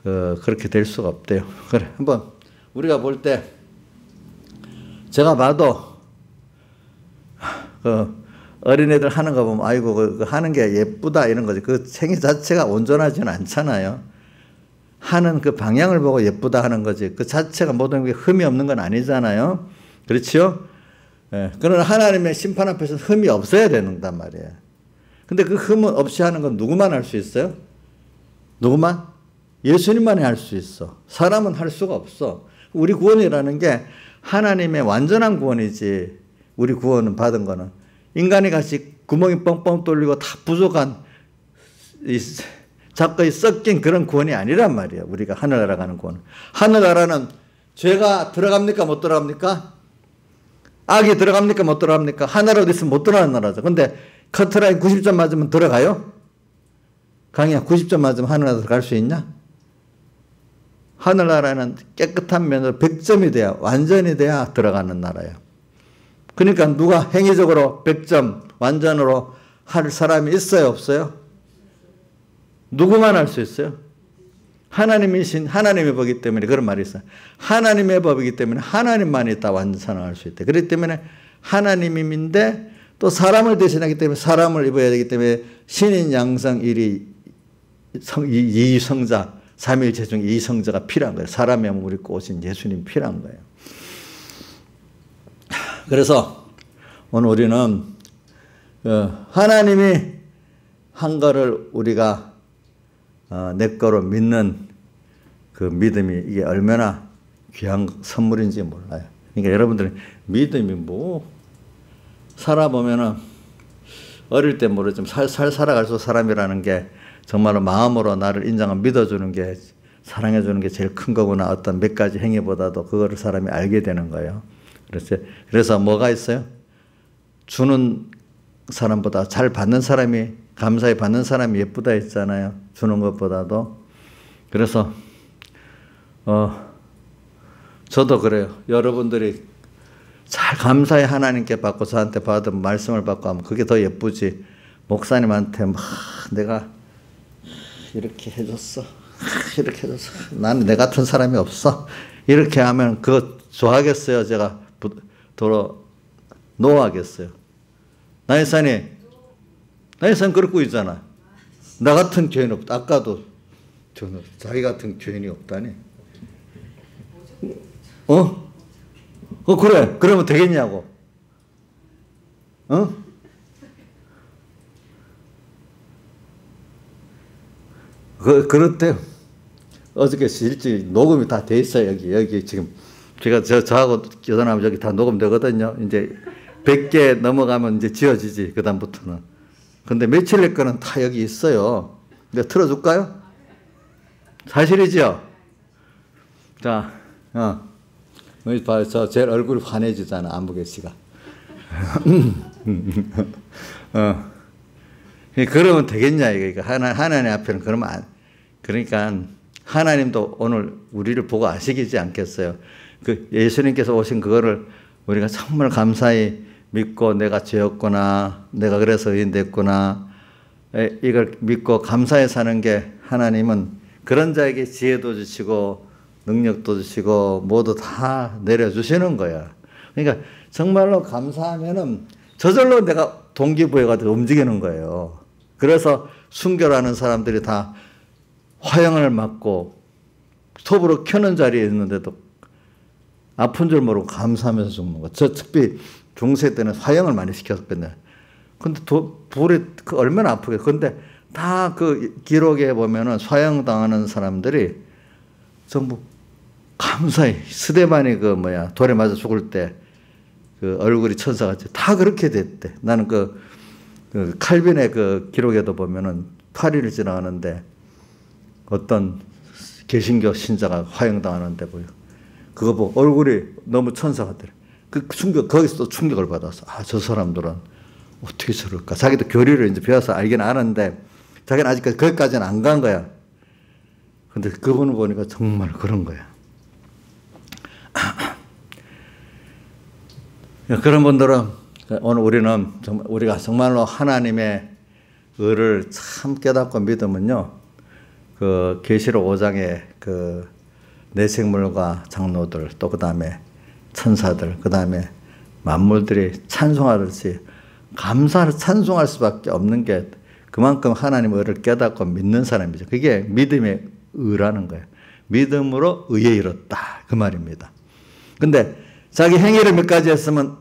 그렇게 될 수가 없대요. 그래, 한번 우리가 볼 때 제가 봐도 어린애들 하는 거 보면 아이고 그 하는 게 예쁘다 이런 거지. 그 행위 자체가 온전하지는 않잖아요. 하는 그 방향을 보고 예쁘다 하는 거지. 그 자체가 모든 게 흠이 없는 건 아니잖아요. 그렇죠? 예. 그러나 하나님의 심판 앞에서 흠이 없어야 된단 말이에요. 근데 그 흠은 없이 하는 건 누구만 할 수 있어요? 누구만? 예수님만이 할 수 있어. 사람은 할 수가 없어. 우리 구원이라는 게 하나님의 완전한 구원이지. 우리 구원은 받은 거는 인간이 같이 구멍이 뻥뻥 뚫리고 다 부족한 자꾸 섞인 그런 구원이 아니란 말이에요. 우리가 하늘나라 가는 구원. 하늘나라는 죄가 들어갑니까? 못 들어갑니까? 악이 들어갑니까? 못 들어갑니까? 하늘나라 어디 있으면 못 들어가는 나라죠. 근데 커트라인 90점 맞으면 들어가요? 강의야 90점 맞으면 하늘나라 갈 수 있냐? 하늘나라는 깨끗한 면으로 100점이 돼야 완전히 돼야 들어가는 나라예요. 그러니까 누가 행위적으로 100점 완전으로 할 사람이 있어요? 없어요? 누구만 할 수 있어요? 하나님이신 하나님의 법이기 때문에 그런 말이 있어요. 하나님의 법이기 때문에 하나님만이 다 완성할 수 있대. 그렇기 때문에 하나님인데 또 사람을 대신하기 때문에 사람을 입어야 되기 때문에 신인 양성 일이 이성자 삼위일체 중 이성자가 필요한 거예요. 사람의 몸을 입고 오신 예수님 필요한 거예요. 그래서 오늘 우리는 하나님이 한 거를 우리가 내 거로 믿는 그 믿음이 이게 얼마나 귀한 선물인지 몰라요. 그러니까 여러분들은 믿음이 뭐 살아보면은 어릴 때 모르지만 살아갈수록 사람이라는 게 정말로 마음으로 나를 인정하고 믿어주는 게 사랑해주는 게 제일 큰 거구나. 어떤 몇 가지 행위보다도 그거를 사람이 알게 되는 거예요. 그래서 뭐가 있어요? 주는 사람보다 잘 받는 사람이 감사히 받는 사람이 예쁘다 했잖아요. 주는 것보다도. 그래서 저도 그래요. 여러분들이 잘 감사히 하나님께 받고 저한테 받은 말씀을 받고 하면 그게 더 예쁘지. 목사님한테 막 내가 이렇게 해줬어. 이렇게 해줬어. 나는 내 같은 사람이 없어. 이렇게 하면 그거 좋아하겠어요? 제가 도로 노하겠어요? 나이산이 그러고 있잖아. 나 같은 죄인 없다. 아까도 저는 자기 같은 죄인이 없다니. 그래. 그러면 되겠냐고. 그렇대요. 어저께 실제 녹음이 다 돼 있어요. 여기 지금 제가 저하고 여전하면 여기 다 녹음되거든요. 이제 100개 넘어가면 이제 지워지지. 그다음부터는. 근데 며칠 내 거는 다 여기 있어요. 내가 틀어줄까요? 사실이지요? 자, 여기 봐요. 저 제일 얼굴이 환해지잖아. 안보계 씨가. 그러면 되겠냐, 이거. 하나님 앞에는 그러면 그러니까 하나님도 오늘 우리를 보고 아시겠지 않겠어요? 그 예수님께서 오신 그거를 우리가 정말 감사히 믿고 내가 죄였구나, 내가 그래서 의인 됐구나, 이걸 믿고 감사히 사는 게 하나님은 그런 자에게 지혜도 주시고 능력도 주시고 모두 다 내려주시는 거야. 그러니까 정말로 감사하면은 저절로 내가 동기부여가 움직이는 거예요. 그래서 순교라는 사람들이 다 화형을 맞고 톱으로 켜는 자리에 있는데도 아픈 줄 모르고 감사하면서 죽는 거. 저 특히 중세 때는 화형을 많이 시켰거든요. 근데 불이 얼마나 아프게. 근데 다 그 기록에 보면은 화형당하는 사람들이 전부 감사히 스데반이 돌에 맞아 죽을 때 그 얼굴이 천사같이 다 그렇게 됐대. 나는 그 칼빈의 그 기록에도 보면은 파리를 지나가는데 어떤 개신교 신자가 화형당하는데 보여. 그거 보고 얼굴이 너무 천사 같더래. 거기서 또 충격을 받았어. 저 사람들은 어떻게 저럴까. 자기도 교리를 이제 배워서 알긴 아는데 자기는 아직까지 거기까지는 안 간 거야. 근데 그분을 보니까 정말 그런 거야. 그런 분들은 오늘 우리가 정말로 하나님의 의를 참 깨닫고 믿으면요. 그 계시록 5장에 그 내생물과 장로들 또 그다음에 천사들 그다음에 만물들이 찬송하듯이 감사를 찬송할 수밖에 없는 게 그만큼 하나님의 의를 깨닫고 믿는 사람이죠. 그게 믿음의 의라는 거예요. 믿음으로 의에 이뤘다 그 말입니다. 근데 자기 행위를 몇 가지 했으면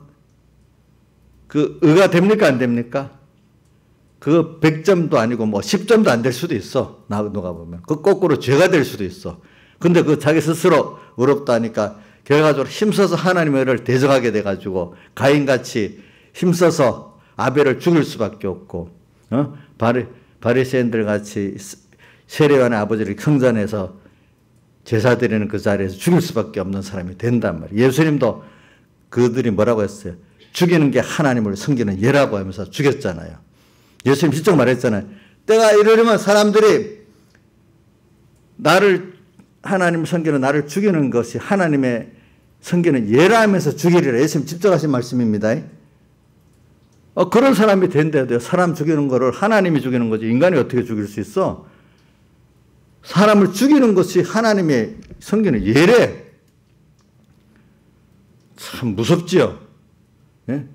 그 의가 됩니까 안 됩니까? 그거 100점도 아니고 10점도 안 될 수도 있어. 누가 보면. 그 거꾸로 죄가 될 수도 있어. 근데 그 자기 스스로 의롭다 하니까 결과적으로 힘써서 하나님의 의를 대적하게 돼가지고 가인같이 힘써서 아벨을 죽일 수밖에 없고, 바리새인들 같이 세례요한의 아버지를 성전에서 제사 드리는 그 자리에서 죽일 수밖에 없는 사람이 된단 말이에요. 예수님도 그들이 뭐라고 했어요? 죽이는 게 하나님을 섬기는 예라고 하면서 죽였잖아요. 예수님 직접 말했잖아요. 때가 이르려면 사람들이 하나님을 섬기는 나를 죽이는 것이 하나님의 섬기는 예라 하면서 죽이리라. 예수님 직접 하신 말씀입니다. 그런 사람이 된대요. 사람 죽이는 거를 하나님이 죽이는 거지 인간이 어떻게 죽일 수 있어? 사람을 죽이는 것이 하나님의 섬기는 예래. 참 무섭지요. 예?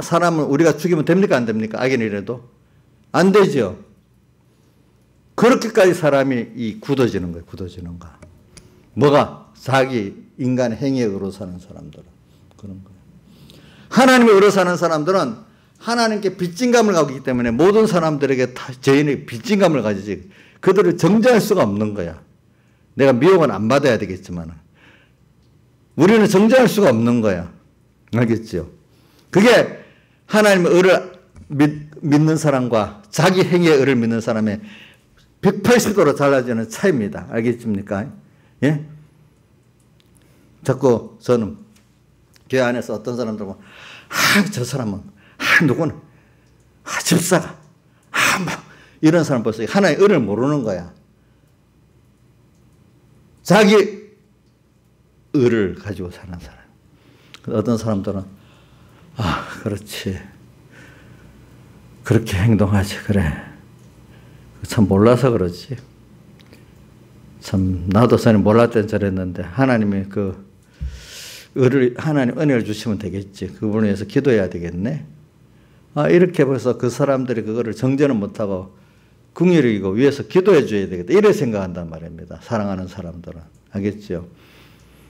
사람을 우리가 죽이면 됩니까? 안 됩니까? 악인이라도? 안 되죠. 그렇게까지 사람이 굳어지는 거예요. 굳어지는 거. 뭐가? 자기 인간의 행위에 의로 사는 사람들은. 그런 거예요. 하나님의 의로 사는 사람들은 하나님께 빚진감을 가지고 있기 때문에 모든 사람들에게 다 죄인의 빚진감을 가지지. 그들을 정죄할 수가 없는 거야. 내가 미혹은 안 받아야 되겠지만. 우리는 정죄할 수가 없는 거야. 알겠죠? 그게 하나님의 의를 믿는 사람과 자기 행위의 의를 믿는 사람의 180도로 달라지는 차이입니다. 알겠습니까? 예? 자꾸 저는 교회 안에서 어떤 사람들 보면 저 사람은 누구는 집사가 이런 사람 벌써 하나의 의를 모르는 거야. 자기 의를 가지고 사는 사람. 어떤 사람들은 아, 그렇지. 그렇게 행동하지. 그래. 참 몰라서 그러지. 참 나도 전에 몰랐던 저랬는데 하나님이 하나님 은혜를 주시면 되겠지. 그분을 위해서 기도해야 되겠네. 아, 이렇게 벌써 그 사람들이 그거를 정죄는 못하고 긍휼히 여기고 위해서 기도해 줘야 되겠다. 이래 생각한단 말입니다. 사랑하는 사람들은. 알겠죠?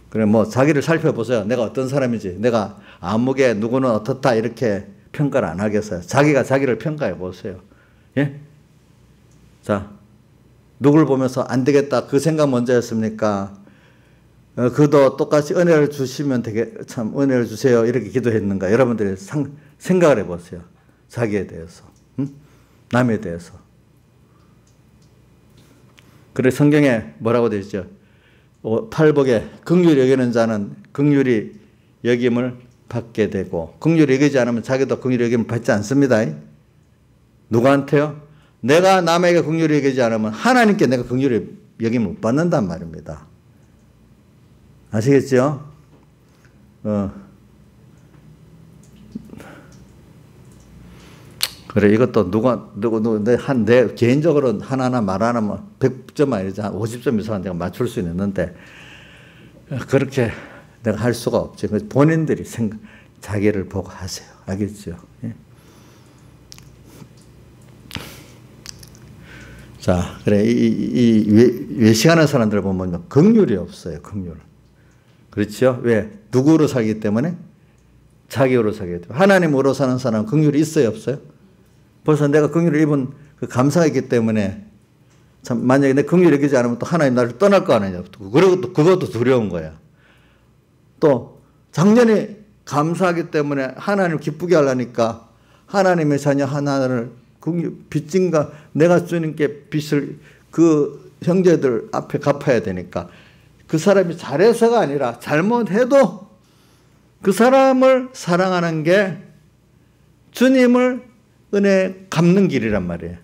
그래, 뭐, 자기를 살펴보세요. 내가 어떤 사람인지. 내가 아무개 누구는 어떻다. 이렇게 평가를 안 하겠어요. 자기가 자기를 평가해 보세요. 예? 자, 누굴 보면서 안 되겠다. 그 생각 먼저 했습니까? 그도 똑같이 은혜를 주시면 참 은혜를 주세요. 이렇게 기도했는가? 여러분들이 생각을 해 보세요. 자기에 대해서. 응? 남에 대해서. 그래 성경에 뭐라고 되어 있죠? 팔복에 긍휼히 여기는 자는 긍휼히 여김을 받게 되고 긍휼히 여기지 않으면 자기도 긍휼히 여김을 받지 않습니다. 누구한테요? 내가 남에게 긍휼히 여기지 않으면 하나님께 내가 긍휼히 여김을 못 받는단 말입니다. 아시겠죠? 그래, 이것도 내 개인적으로 하나하나 말하면 100점 아니지, 한 50점 이상은 내가 맞출 수 있는데, 그렇게 내가 할 수가 없지. 본인들이 자기를 보고 하세요. 알겠죠? 예? 자, 그래, 외식하는 사람들 보면 긍휼이 없어요, 긍휼. 그렇죠? 왜? 누구로 살기 때문에? 자기로 살기 때문에. 하나님으로 사는 사람은 긍휼이 있어요, 없어요? 벌써 내가 긍휼을 입은 그 감사가 있기 때문에 참 만약에 내 긍휼을 여기지 않으면 또 하나님 나를 떠날 거 아니냐. 그리고 또 그것도 두려운 거야. 또 작년에 감사하기 때문에 하나님을 기쁘게 하려니까 하나님의 자녀 하나를 빚진가 내가 주님께 빚을 그 형제들 앞에 갚아야 되니까 그 사람이 잘해서가 아니라 잘못해도 그 사람을 사랑하는 게 주님을 은혜 갚는 길이란 말이에요.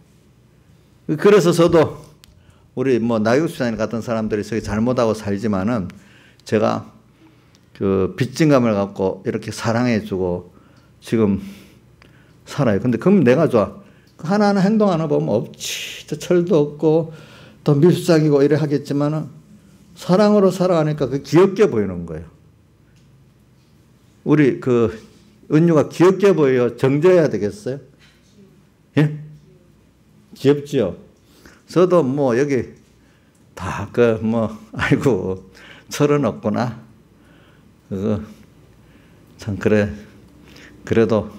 그래서 저도 우리 뭐 나유수 장님 같은 사람들이 저기 잘못하고 살지만은 제가 그 빚진감을 갖고 이렇게 사랑해주고 지금 살아요. 근데 그럼 내가 좋아. 하나하나 행동 하나 보면 없지. 철도 없고 더 밀수작이고 이래 하겠지만은 사랑으로 살아가니까 그 귀엽게 보이는 거예요. 우리 그 은유가 귀엽게 보여 정죄해야 되겠어요? 예? 귀엽지요? 저도 뭐 여기 다 아이고 철은 없구나. 참 그래. 그래도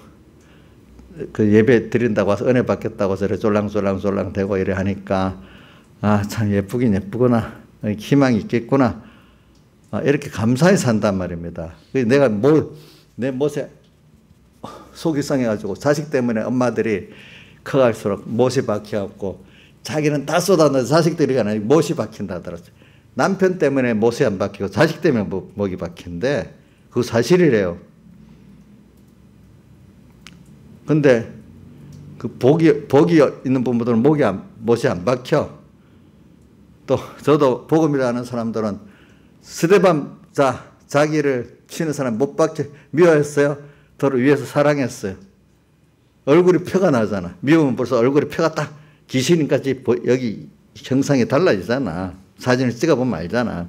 그 예배 드린다고 와서 은혜 받겠다고 저래 쫄랑쫄랑 대고 이래 하니까 아, 참 예쁘긴 예쁘구나. 희망이 있겠구나. 아, 이렇게 감사히 산단 말입니다. 내가 내 못에 속이 상해가지고 자식 때문에 엄마들이 커갈수록 못이 박혀갖고 자기는 다 쏟아넣어서 자식들이 아니라 못이 박힌다 하더라고요. 남편 때문에 못이 안 박히고 자식 때문에 목이 박힌데 그거 사실이래요. 근데 그 복이 있는 분들은 못이 안 박혀. 또 저도 복음이라는 사람들은 스데반 자기를 치는 사람 못 박혀 미워했어요. 저를 위해서 사랑했어요. 얼굴이 표가 나잖아. 미우면 벌써 얼굴이 표가 딱 귀신까지 여기 형상이 달라지잖아. 사진을 찍어보면 알잖아.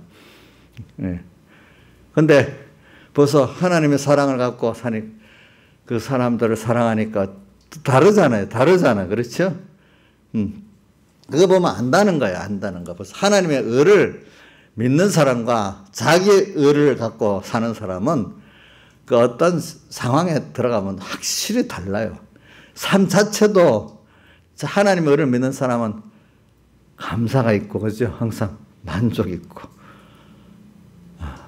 예. 근데 벌써 하나님의 사랑을 갖고 사니 그 사람들을 사랑하니까 다르잖아요. 그렇죠? 그거 보면 안다는 거야. 안다는 거. 벌써 하나님의 의를 믿는 사람과 자기의 의를 갖고 사는 사람은 그 어떤 상황에 들어가면 확실히 달라요. 삶 자체도 하나님의 의를 믿는 사람은 감사가 있고, 그죠? 항상 만족 있고.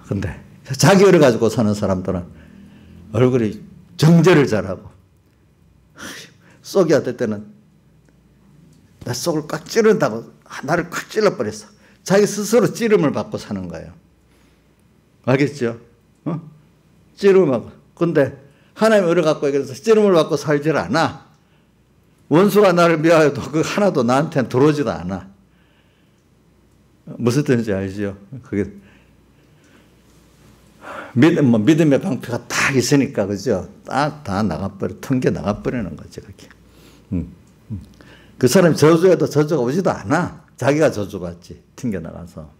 근데 자기 의를 가지고 사는 사람들은 얼굴이 정죄를 잘하고, 쏙이 어떨 때는 나 쏙을 꽉 찌른다고 나를 꽉 찔러버렸어. 자기 스스로 찌름을 받고 사는 거예요. 알겠죠? 찌름을 받고. 근데 하나님의 의를 갖고 그래서 찌름을 받고 살질 않아. 원수가 나를 미워해도 그 하나도 나한테는 들어오지도 않아. 무슨 뜻인지 알죠? 그게 믿음의 방패가 딱 있으니까, 그죠? 딱 다 튕겨 나가버리는 거죠, 그게. 그 사람이 저주해도 저주가 오지도 않아. 자기가 저주받지. 튕겨 나가서.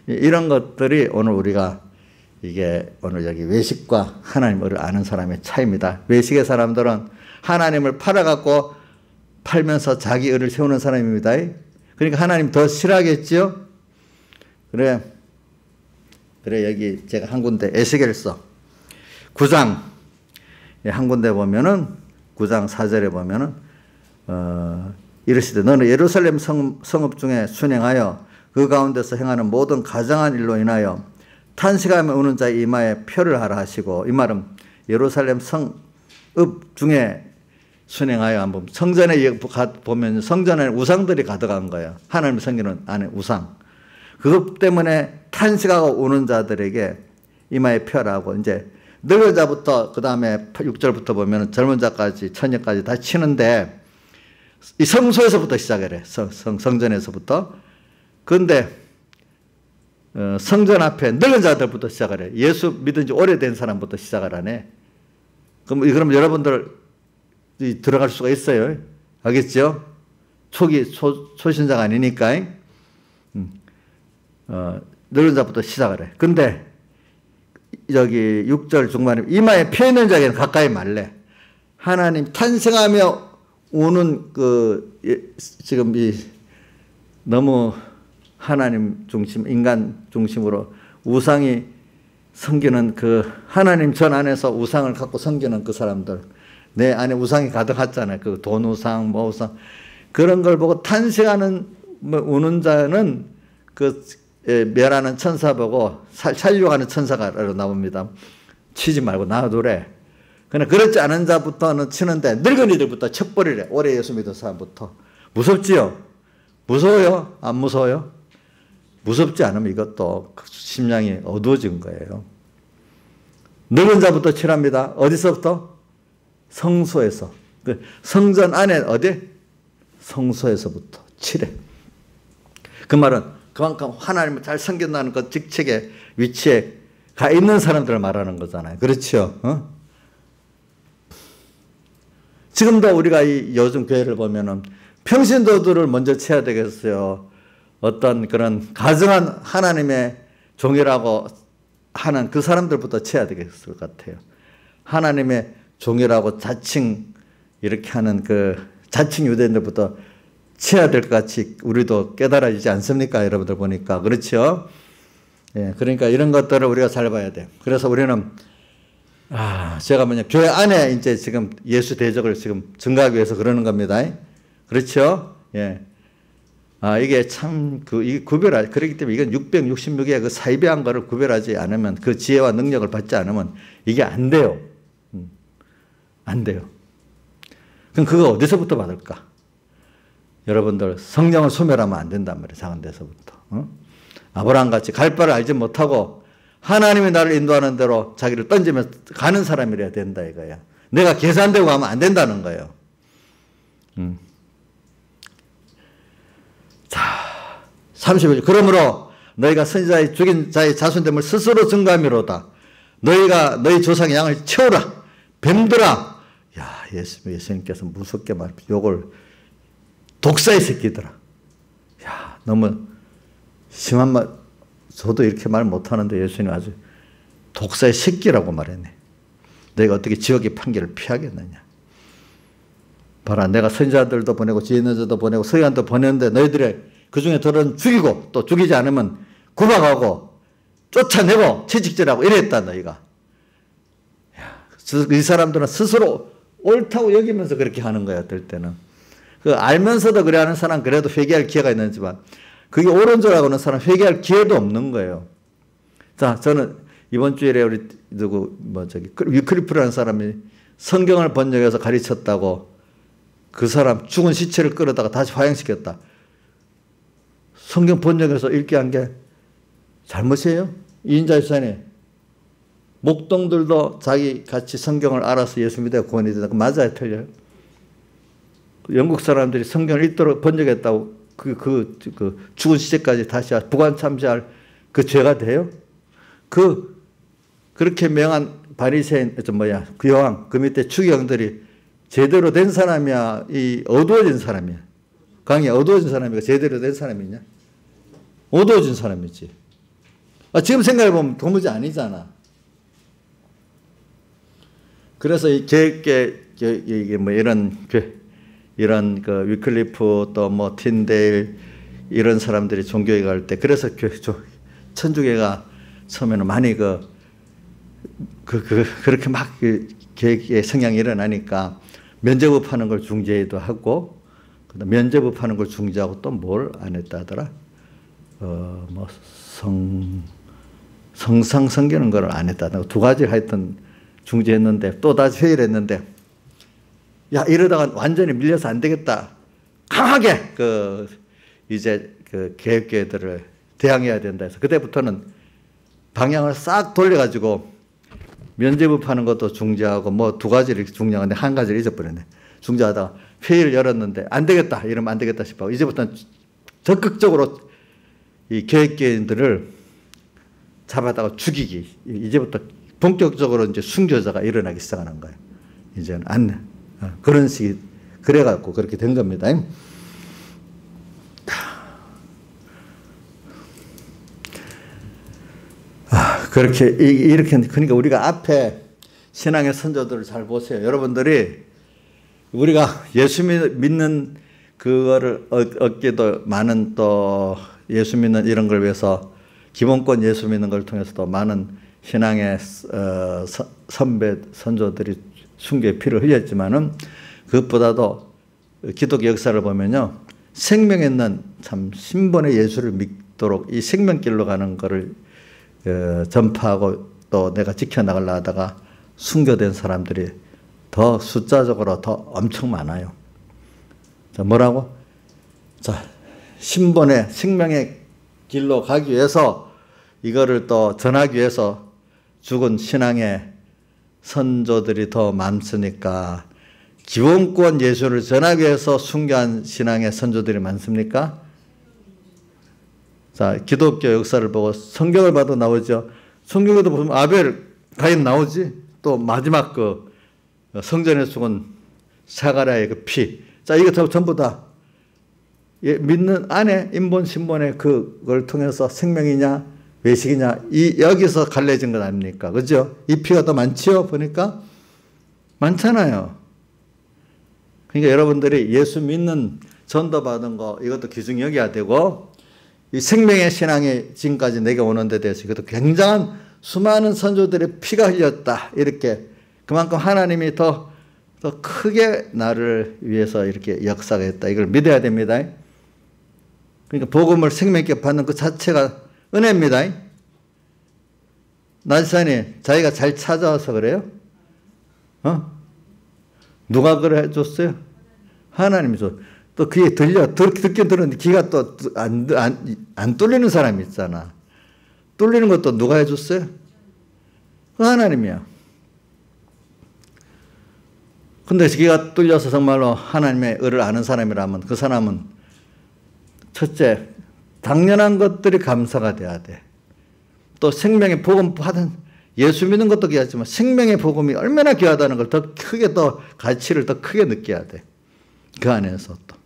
이런 것들이 오늘 우리가 이게 오늘 여기 외식과 하나님을 아는 사람의 차이입니다. 외식의 사람들은 하나님을 팔아갖고 팔면서 자기 의를 세우는 사람입니다. 그러니까 하나님 더 싫어하겠죠? 그래 여기 제가 한 군데 에스겔서 9장 한 군데 보면은 9장 4절에 보면은 이르시되 너는 예루살렘 성읍 중에 순행하여 그 가운데서 행하는 모든 가장한 일로 인하여 탄식하며 우는 자의 이마에 표를 하라 하시고, 이 말은 예루살렘 성읍 중에 순행하여 한번 성전에 보면 성전에 우상들이 가득한 거예요. 하나님을 섬기는 안에 우상. 그것 때문에 탄식하고 우는 자들에게 이마에 표라고, 이제 늙은 자부터 그 다음에 6절부터 보면 젊은 자까지 처녀까지 다 치는데 이 성소에서부터 시작을 해. 성전에서부터. 그런데 성전 앞에 늙은 자들부터 시작을 해. 예수 믿은 지 오래된 사람부터 시작을 하네. 그럼 여러분들 들어갈 수가 있어요. 알겠죠? 초신자가 아니니까. 늙은 자부터 시작을 해. 근데 여기 6절 중반에 이마에 펴 있는 자에게는 가까이 말래. 하나님 탄생하며 우는 지금 너무 하나님 중심, 인간 중심으로 우상이 섬기는 하나님 전 안에서 우상을 갖고 섬기는 그 사람들, 내 안에 우상이 가득했잖아요. 돈 우상, 뭐 우상. 그런 걸 보고 탄생하는, 우는 자는 멸하는 천사 보고 살려가는 천사가 나옵니다. 치지 말고 놔두래. 그러나 그렇지 않은 자부터는 치는데 늙은이들부터 척벌이래. 오래 예수 믿은 사람부터. 무섭지요? 무서워요? 안 무서워요? 무섭지 않으면 이것도 심장이 어두워진 거예요. 늙은 자부터 칠합니다. 어디서부터? 성소에서. 성전 안에 어디? 성소에서부터 칠해. 그 말은 그만큼 하나님을 잘 섬긴다는 그 직책의 위치에 가 있는 사람들을 말하는 거잖아요. 그렇죠? 지금도 우리가 요즘 교회를 보면은 평신도들을 먼저 쳐야 되겠어요. 어떤 그런 가증한 하나님의 종이라고 하는 그 사람들부터 쳐야 되겠을 것 같아요. 하나님의 종이라고 자칭 이렇게 하는 자칭 유대인들부터 쳐야 될 것 같이 우리도 깨달아지지 않습니까? 여러분들 보니까. 그렇죠? 예, 그러니까 이런 것들을 우리가 잘 봐야 돼요. 그래서 우리는, 제가 교회 안에 이제 지금 예수 대적을 지금 증가하기 위해서 그러는 겁니다. 그렇죠? 예. 이게 참, 그렇기 때문에 이건 666의 그 사이비한 거를 구별하지 않으면, 그 지혜와 능력을 받지 않으면 이게 안 돼요. 안 돼요. 그럼 그거 어디서부터 받을까? 여러분들, 성령을 소멸하면 안 된단 말이에요. 작은 데서부터. 아브라함같이 갈 바를 알지 못하고 하나님이 나를 인도하는 대로 자기를 던지면서 가는 사람이라야 된다 이거야. 내가 계산되고 가면 안 된다는 거예요. 자, 31절. 그러므로 너희가 선지자의 죽인 자의 자손됨을 스스로 증거함이로다. 너희가 너희 조상의 양을 채우라. 뱀들아. 야, 예수님께서 무섭게 욕을, 독사의 새끼들아. 야, 너무 심한 말, 저도 이렇게 말 못하는데 예수님이 아주 독사의 새끼라고 말했네. 너희가 어떻게 지옥의 판결을 피하겠느냐. 봐라, 내가 선지자들도 보내고 지혜 있는 자도 보내고 서기관도 보냈는데 너희들의 그 중에 들은 죽이고 또 죽이지 않으면 구박하고 쫓아내고 채찍질하고 이랬다 너희가. 이 사람들은 스스로 옳다고 여기면서 그렇게 하는 거야. 어떨 때는 알면서도 그래 하는 사람 그래도 회개할 기회가 있는지만 그게 옳은 줄 알고는 사람 회개할 기회도 없는 거예요. 자, 저는 이번 주일에 우리 위클리프라는 사람이 성경을 번역해서 가르쳤다고 그 사람 죽은 시체를 끌어다가 다시 화형시켰다. 성경 번역해서 읽게 한 게 잘못이에요? 2인자 유산에 목동들도 자기 같이 성경을 알아서 예수 믿어 구원이 된다. 맞아요? 틀려요? 영국 사람들이 성경을 읽도록 번역했다고 죽은 시체까지 다시 부관 참시할 그 죄가 돼요? 그렇게 명한 바리새인, 그 여왕, 그 밑에 추기경들이 제대로 된 사람이야, 이 어두워진 사람이야. 강의 어두워진 사람이가 제대로 된 사람이냐? 어두워진 사람이지. 지금 생각해보면 도무지 아니잖아. 그래서 이 계획계, 이게 뭐 이런 그 위클리프 또 뭐 틴데일 이런 사람들이 종교에 갈 때, 그래서 천주교가 처음에는 많이 그렇게 막 계획의 성향이 일어나니까 면죄부하는 걸 중재도 하고, 면죄부하는 걸 중재하고 또 뭘 안 했다 하더라? 뭐 성상 섬기는 걸 안 했다. 두 가지 하여튼 중재했는데 또 다시 회의를 했는데, 야, 이러다가 완전히 밀려서 안 되겠다. 강하게 이제 개혁교회들을 대항해야 된다 해서 그때부터는 방향을 싹 돌려가지고 면죄부하는 것도 중재하고 뭐 두 가지를 중재하는데 한 가지를 잊어버렸네. 중재하다가 회의를 열었는데 안 되겠다. 이러면 안 되겠다 싶어. 이제부터는 적극적으로 이 개혁교인들을 잡아다가 죽이기. 이제부터 본격적으로 이제 순교자가 일어나기 시작하는 거예요. 이제는 그런 식이 그래갖고 그렇게 된 겁니다. 그렇게 이렇게 그러니까 우리가 앞에 신앙의 선조들을 잘 보세요. 여러분들이 우리가 예수 믿는 그거를 얻기도 많은 또 예수 믿는 이런 걸 위해서 기본권 예수 믿는 걸 통해서도 많은 신앙의 선배 선조들이 순교의 피를 흘렸지만은 그것보다도 기독교 역사를 보면요, 생명에 있는 참 신본의 예수를 믿도록 이 생명길로 가는 거를 전파하고 또 내가 지켜나가려 하다가 순교된 사람들이 더 숫자적으로 더 엄청 많아요. 자, 뭐라고? 자, 신본의 생명의 길로 가기 위해서 이거를 또 전하기 위해서 죽은 신앙의 선조들이 더 많습니까? 기본권 예수를 전하기 위해서 순교한 신앙의 선조들이 많습니까? 자, 기독교 역사를 보고 성경을 봐도 나오죠. 성경에도 보면 아벨, 가인 나오지. 또 마지막 성전에 죽은 사가랴의 그 피. 자, 이거 전부 다 믿는 안에 인본 신본의 그걸 통해서 생명이냐 외식이냐 여기서 갈라진 것 아닙니까? 그죠? 이 피가 더 많지요? 보니까 많잖아요. 그러니까 여러분들이 예수 믿는 전도받은 거 이것도 귀중히 여겨야 되고, 이 생명의 신앙이 지금까지 내게 오는 데 대해서 이것도 굉장한 수많은 선조들의 피가 흘렸다. 이렇게 그만큼 하나님이 더 크게 나를 위해서 이렇게 역사가 했다. 이걸 믿어야 됩니다. 그러니까 복음을 생명 있게 받는 그 자체가 은혜입니다. 나지산이 자기가 잘 찾아와서 그래요? 누가 그래 해줬어요? 하나님이 줘. 또 귀에 듣긴 들었는데 귀가 또 안 뚫리는 사람이 있잖아. 뚫리는 것도 누가 해줬어요? 하나님이야. 근데 귀가 뚫려서 정말로 하나님의 의를 아는 사람이라면 그 사람은 첫째, 당연한 것들이 감사가 돼야 돼. 또 생명의 복음 받은 예수 믿는 것도 귀하지만 생명의 복음이 얼마나 귀하다는 걸 더 크게 더 가치를 더 크게 느껴야 돼. 그 안에서 또.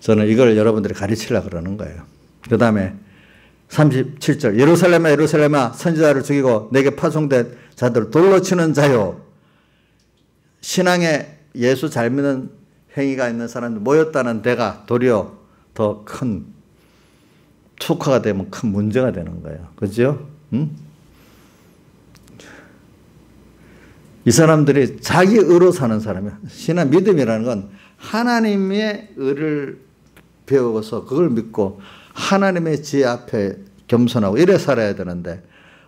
저는 이걸 여러분들이 가르치려고 그러는 거예요. 그 다음에 37절 예루살렘아 예루살렘아 선지자를 죽이고 내게 파송된 자들 돌로 치는 자요. 신앙에 예수 잘 믿는 행위가 있는 사람들 모였다는 데가 도리어 더 큰 축화가 되면 큰 문제가 되는 거예요. 그죠? 이 사람들이 자기 의로 사는 사람이야. 신앙 믿음이라는 건 하나님의 의를 배워서 그걸 믿고 하나님의 지혜 앞에 겸손하고 이래 살아야 되는데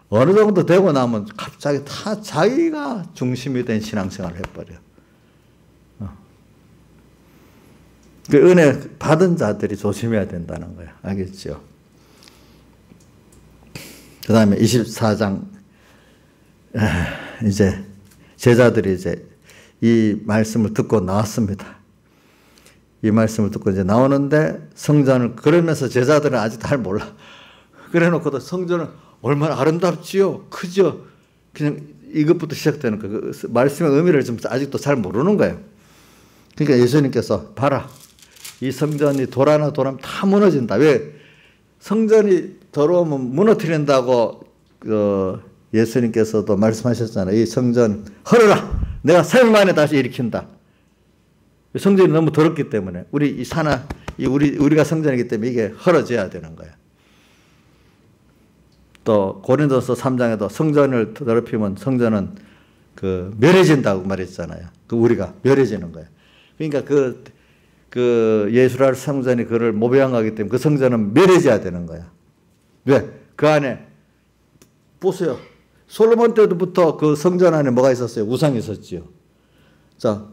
어느 정도 되고 나면 갑자기 다 자기가 중심이 된 신앙생활을 해버려. 그 은혜 받은 자들이 조심해야 된다는 거야. 알겠죠? 그 다음에 24장 이제 제자들이 이제 이 말씀을 듣고 나왔습니다. 이 말씀을 듣고 이제 나오는데 성전을 그러면서 제자들은 아직 잘 몰라. 그래 놓고도 성전은 얼마나 아름답지요, 크죠. 그냥 이것부터 시작되는 거예요. 그 말씀의 의미를 좀 아직도 잘 모르는 거예요. 그러니까 예수님께서 봐라. 이 성전이 돌아나 돌아면 다 무너진다. 왜? 성전이 더러우면 무너뜨린다고 예수님께서도 말씀하셨잖아요. 이 성전 헐어라. 내가 3일 만에 다시 일으킨다. 성전이 너무 더럽기 때문에 우리가 성전이기 때문에 이게 헐어져야 되는 거예요. 또 고린도서 3장에도 성전을 더럽히면 성전은 멸해진다고 말했잖아요. 우리가 멸해지는 거예요. 그러니까 예수라는 성전이 그를 모병하기 때문에 그 성전은 멸해져야 되는 거야. 왜? 그 안에 보세요. 솔로몬 때부터 그 성전 안에 뭐가 있었어요? 우상이 있었지요. 자,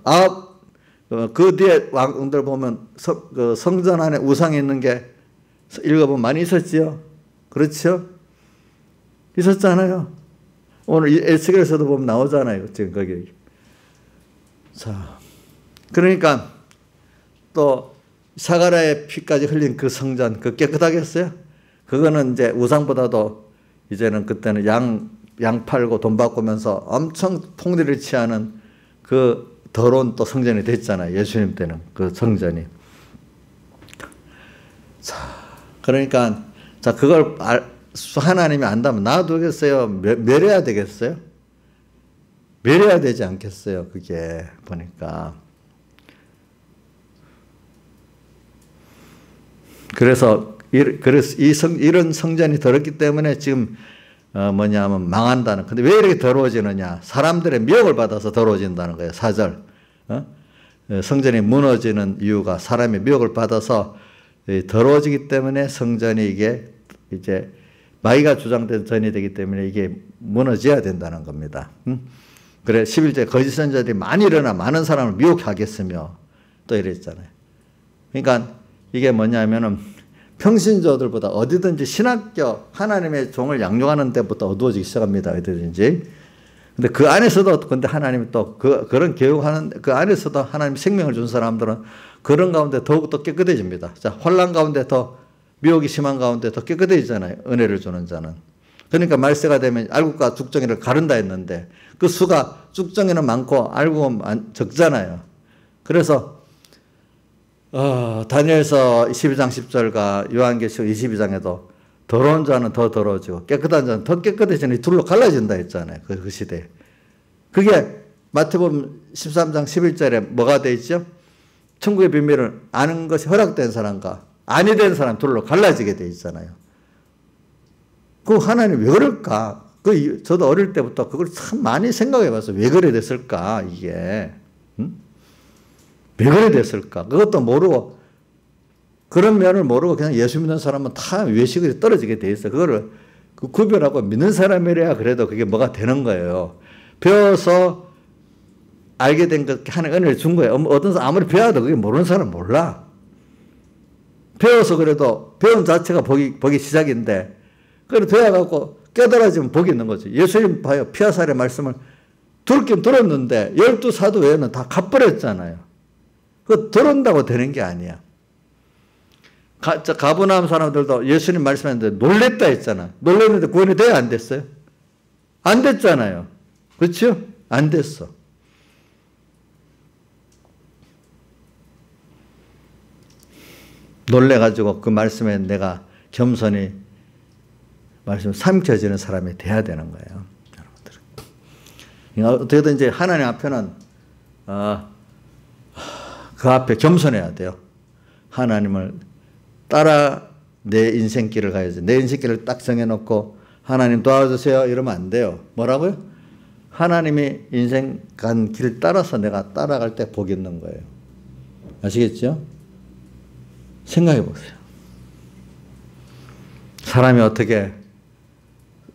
그 뒤에 왕들 보면 성전 안에 우상이 있는 게 읽어보면 많이 있었지요. 그렇죠? 있었잖아요. 오늘 에스겔에서도 보면 나오잖아요. 지금 거기. 자, 그러니까 또 사가랴의 피까지 흘린 그 성전, 그 깨끗하겠어요? 그거는 이제 우상보다도 이제는 그때는 양 팔고 돈 바꾸면서 엄청 통리를 취하는 그 더러운 또 성전이 됐잖아요. 예수님 때는 그 성전이. 자, 그러니까 자 그걸 하나님이 안다면 놔두겠어요? 멸해야 되겠어요? 멸해야 되지 않겠어요? 그게 보니까. 그래서 이런 성전이 더럽기 때문에 지금 뭐냐면 망한다는. 근데 왜 이렇게 더러워지느냐? 사람들의 미혹을 받아서 더러워진다는 거예요. 4절. 성전이 무너지는 이유가 사람의 미혹을 받아서 더러워지기 때문에 성전이 이게 이제 마귀가 주장된 전이 되기 때문에 이게 무너져야 된다는 겁니다. 그래 11절 거짓 선자들이 많이 일어나 많은 사람을 미혹하겠으며 또 이랬잖아요. 그러니까 이게 뭐냐면은 평신조들보다 어디든지 신학교 하나님의 종을 양육하는 데부터 어두워지기 시작합니다. 어디든지. 근데 그 안에서도 근데 하나님이 또 그런 교육하는 그 안에서도 하나님 생명을 준 사람들은 그런 가운데 더욱더 깨끗해집니다. 자, 혼란 가운데 더 미혹이 심한 가운데 더 깨끗해지잖아요. 은혜를 주는 자는. 그러니까 말세가 되면 알곡과 죽정이를 가른다 했는데 그 수가 죽정이는 많고 알곡은 적잖아요. 그래서 다니엘서 12장 10절과 요한계시록 22장에도 더러운 자는 더 더러워지고 깨끗한 자는 더 깨끗해지니 둘로 갈라진다 했잖아요. 그 시대에. 그게 마태복음 13장 11절에 뭐가 돼 있죠? 천국의 비밀을 아는 것이 허락된 사람과 아니 된 사람 둘로 갈라지게 돼 있잖아요. 그 하나님 왜 그럴까? 저도 어릴 때부터 그걸 참 많이 생각해 봤어요. 왜 그래 됐을까? 이게. 왜 그래 됐을까? 그것도 모르고 그런 면을 모르고 그냥 예수 믿는 사람은 다 외식이 떨어지게 돼 있어요. 그거를 구별하고 믿는 사람이래야 그래도 그게 뭐가 되는 거예요. 배워서 알게 된 것 하는 은혜를 준 거예요. 어떤 사람 아무리 배워도 그게 모르는 사람은 몰라. 배워서 그래도 배운 자체가 복이 시작인데 그래 배워갖고 깨달아지면 복이 있는 거죠. 예수님 봐요. 피아살의 말씀을 들었긴 들었는데 12사도 외에는 다 갚버렸잖아요. 그거 들은다고 되는 게 아니야. 가버나움 사람들도 예수님 말씀했는데 놀랬다 했잖아. 놀랬는데 구원이 돼야 안 됐어요? 안 됐잖아요. 그렇죠? 안 됐어. 놀래가지고 그 말씀에 내가 겸손히 말씀 삼켜지는 사람이 돼야 되는 거예요. 여러분들. 그러니까 어떻게든지 하나님 앞에는 그 앞에 겸손해야 돼요. 하나님을 따라 내 인생길을 가야지. 내 인생길을 딱 정해놓고 하나님 도와주세요 이러면 안 돼요. 뭐라고요? 하나님이 인생 간 길 따라서 내가 따라갈 때 복이 있는 거예요. 아시겠죠? 생각해 보세요. 사람이 어떻게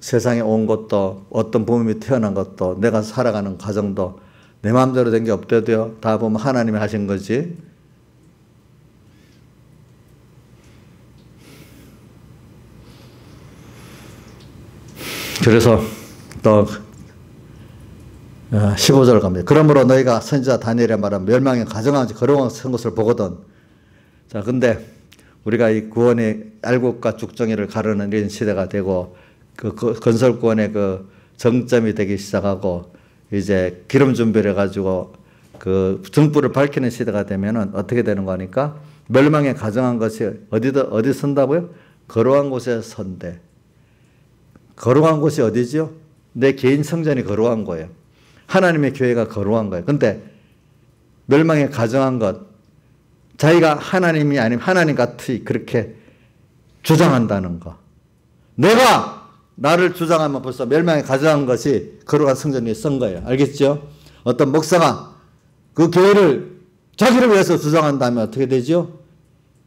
세상에 온 것도 어떤 부모님이 태어난 것도 내가 살아가는 과정도 내 마음대로 된 게 없대도요. 다 보면 하나님이 하신 거지. 그래서 또 15절 갑니다. 그러므로 너희가 선지자 다니엘의 말은 멸망에 가정하지 거룩한 것을 보거든 자, 근데 우리가 이 구원의 알곡과 죽정이를 가르는 이런 시대가 되고 그 건설구원의 그 정점이 되기 시작하고 이제 기름 준비를 해가지고 그 등불을 밝히는 시대가 되면은 어떻게 되는 거니까 멸망에 가정한 것이 어디 선다고요? 거룩한 곳에 선대. 거룩한 곳이 어디지요? 내 개인 성전이 거룩한 거예요. 하나님의 교회가 거룩한 거예요. 근데 멸망에 가정한 것, 자기가 하나님이 아니면 하나님 같이 그렇게 주장한다는 거. 내가 나를 주장하면 벌써 멸망에 가정한 것이 거룩한 성전에 선 거예요. 알겠죠? 어떤 목사가 그 교회를 자기를 위해서 주장한다면 어떻게 되죠?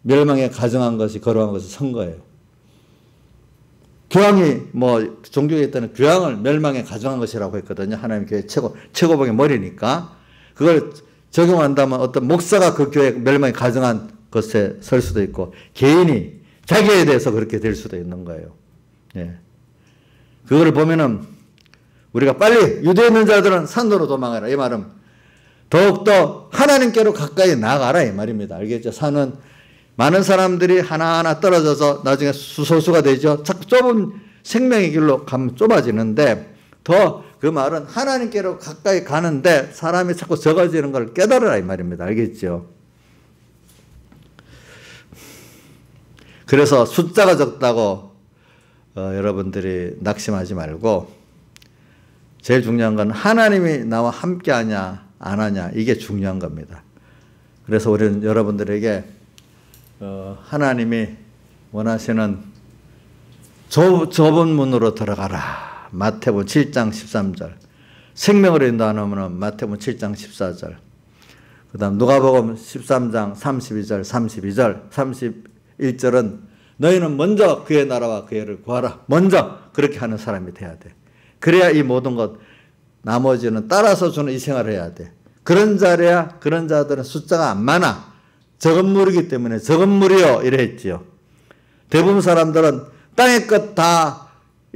멸망에 가정한 것이 거룩한 것이 선 거예요. 교황이 뭐 종교에 있다는 교황을 멸망에 가정한 것이라고 했거든요. 하나님 교회 최고봉의 머리니까. 그걸 적용한다면 어떤 목사가 그 교회 멸망에 가정한 것에 설 수도 있고 개인이 자기에 대해서 그렇게 될 수도 있는 거예요. 예. 그거를 보면은 우리가 빨리 유대에 있는 자들은 산으로 도망가라. 이 말은 더욱더 하나님께로 가까이 나가라 이 말입니다. 알겠죠? 산은 많은 사람들이 하나하나 떨어져서 나중에 수소수가 되죠. 자꾸 좁은 생명의 길로 가면 좁아지는데 더 그 말은 하나님께로 가까이 가는데 사람이 자꾸 적어지는 걸 깨달으라 이 말입니다. 알겠죠? 그래서 숫자가 적다고 여러분들이 낙심하지 말고 제일 중요한 건 하나님이 나와 함께 하냐 안 하냐 이게 중요한 겁니다. 그래서 우리는 여러분들에게 하나님이 원하시는 좁은 문으로 들어가라. 마태복음 7장 13절. 생명으로 인도하는 마태복음 7장 14절. 그 다음 누가복음 13장 32절, 32절, 31절은 너희는 먼저 그의 나라와 그의 의를 구하라. 먼저 그렇게 하는 사람이 돼야 돼. 그래야 이 모든 것 나머지는 따라서 주는 이 생활을 해야 돼. 그런 자래야 그런 자들은 숫자가 안 많아. 적은 물이기 때문에 적은 물이요 이래 했지요. 대부분 사람들은 땅의 것 다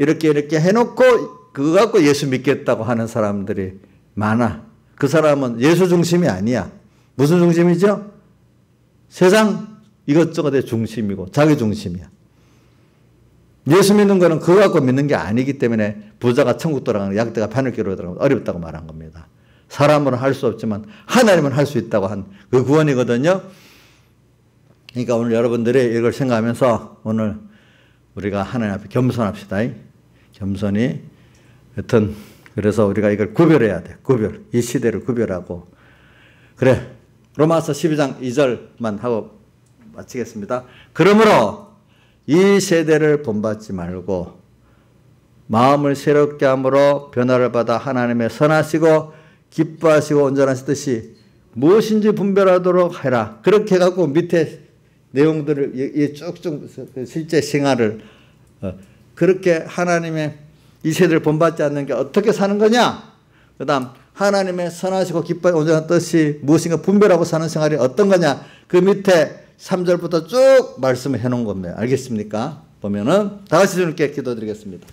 이렇게 해놓고 그거 갖고 예수 믿겠다고 하는 사람들이 많아. 그 사람은 예수 중심이 아니야. 무슨 중심이죠? 세상 이것저것의 중심이고 자기 중심이야. 예수 믿는 거는 그거 갖고 믿는 게 아니기 때문에 부자가 천국 돌아가는 약대가 바늘귀로 들어가는 어렵다고 말한 겁니다. 사람으로는 할 수 없지만 하나님은 할 수 있다고 한 그 구원이거든요. 그러니까 오늘 여러분들이 이걸 생각하면서 오늘 우리가 하나님 앞에 겸손합시다. 겸손히. 여튼 그래서 우리가 이걸 구별해야 돼. 구별. 이 시대를 구별하고. 그래. 로마서 12장 2절만 하고 마치겠습니다. 그러므로 이 세대를 본받지 말고 마음을 새롭게 함으로 변화를 받아 하나님의 선하시고 기뻐하시고 온전하신 뜻이 무엇인지 분별하도록 해라. 그렇게 해갖고 밑에 내용들을 쭉쭉 실제 생활을 그렇게 하나님의 이 세대를 본받지 않는 게 어떻게 사는 거냐? 그 다음 하나님의 선하시고 기뻐하시고 온전한 뜻이 무엇인가 분별하고 사는 생활이 어떤 거냐? 그 밑에 3절부터 쭉 말씀을 해놓은 겁니다. 알겠습니까? 보면은 다 같이 주님께 기도드리겠습니다.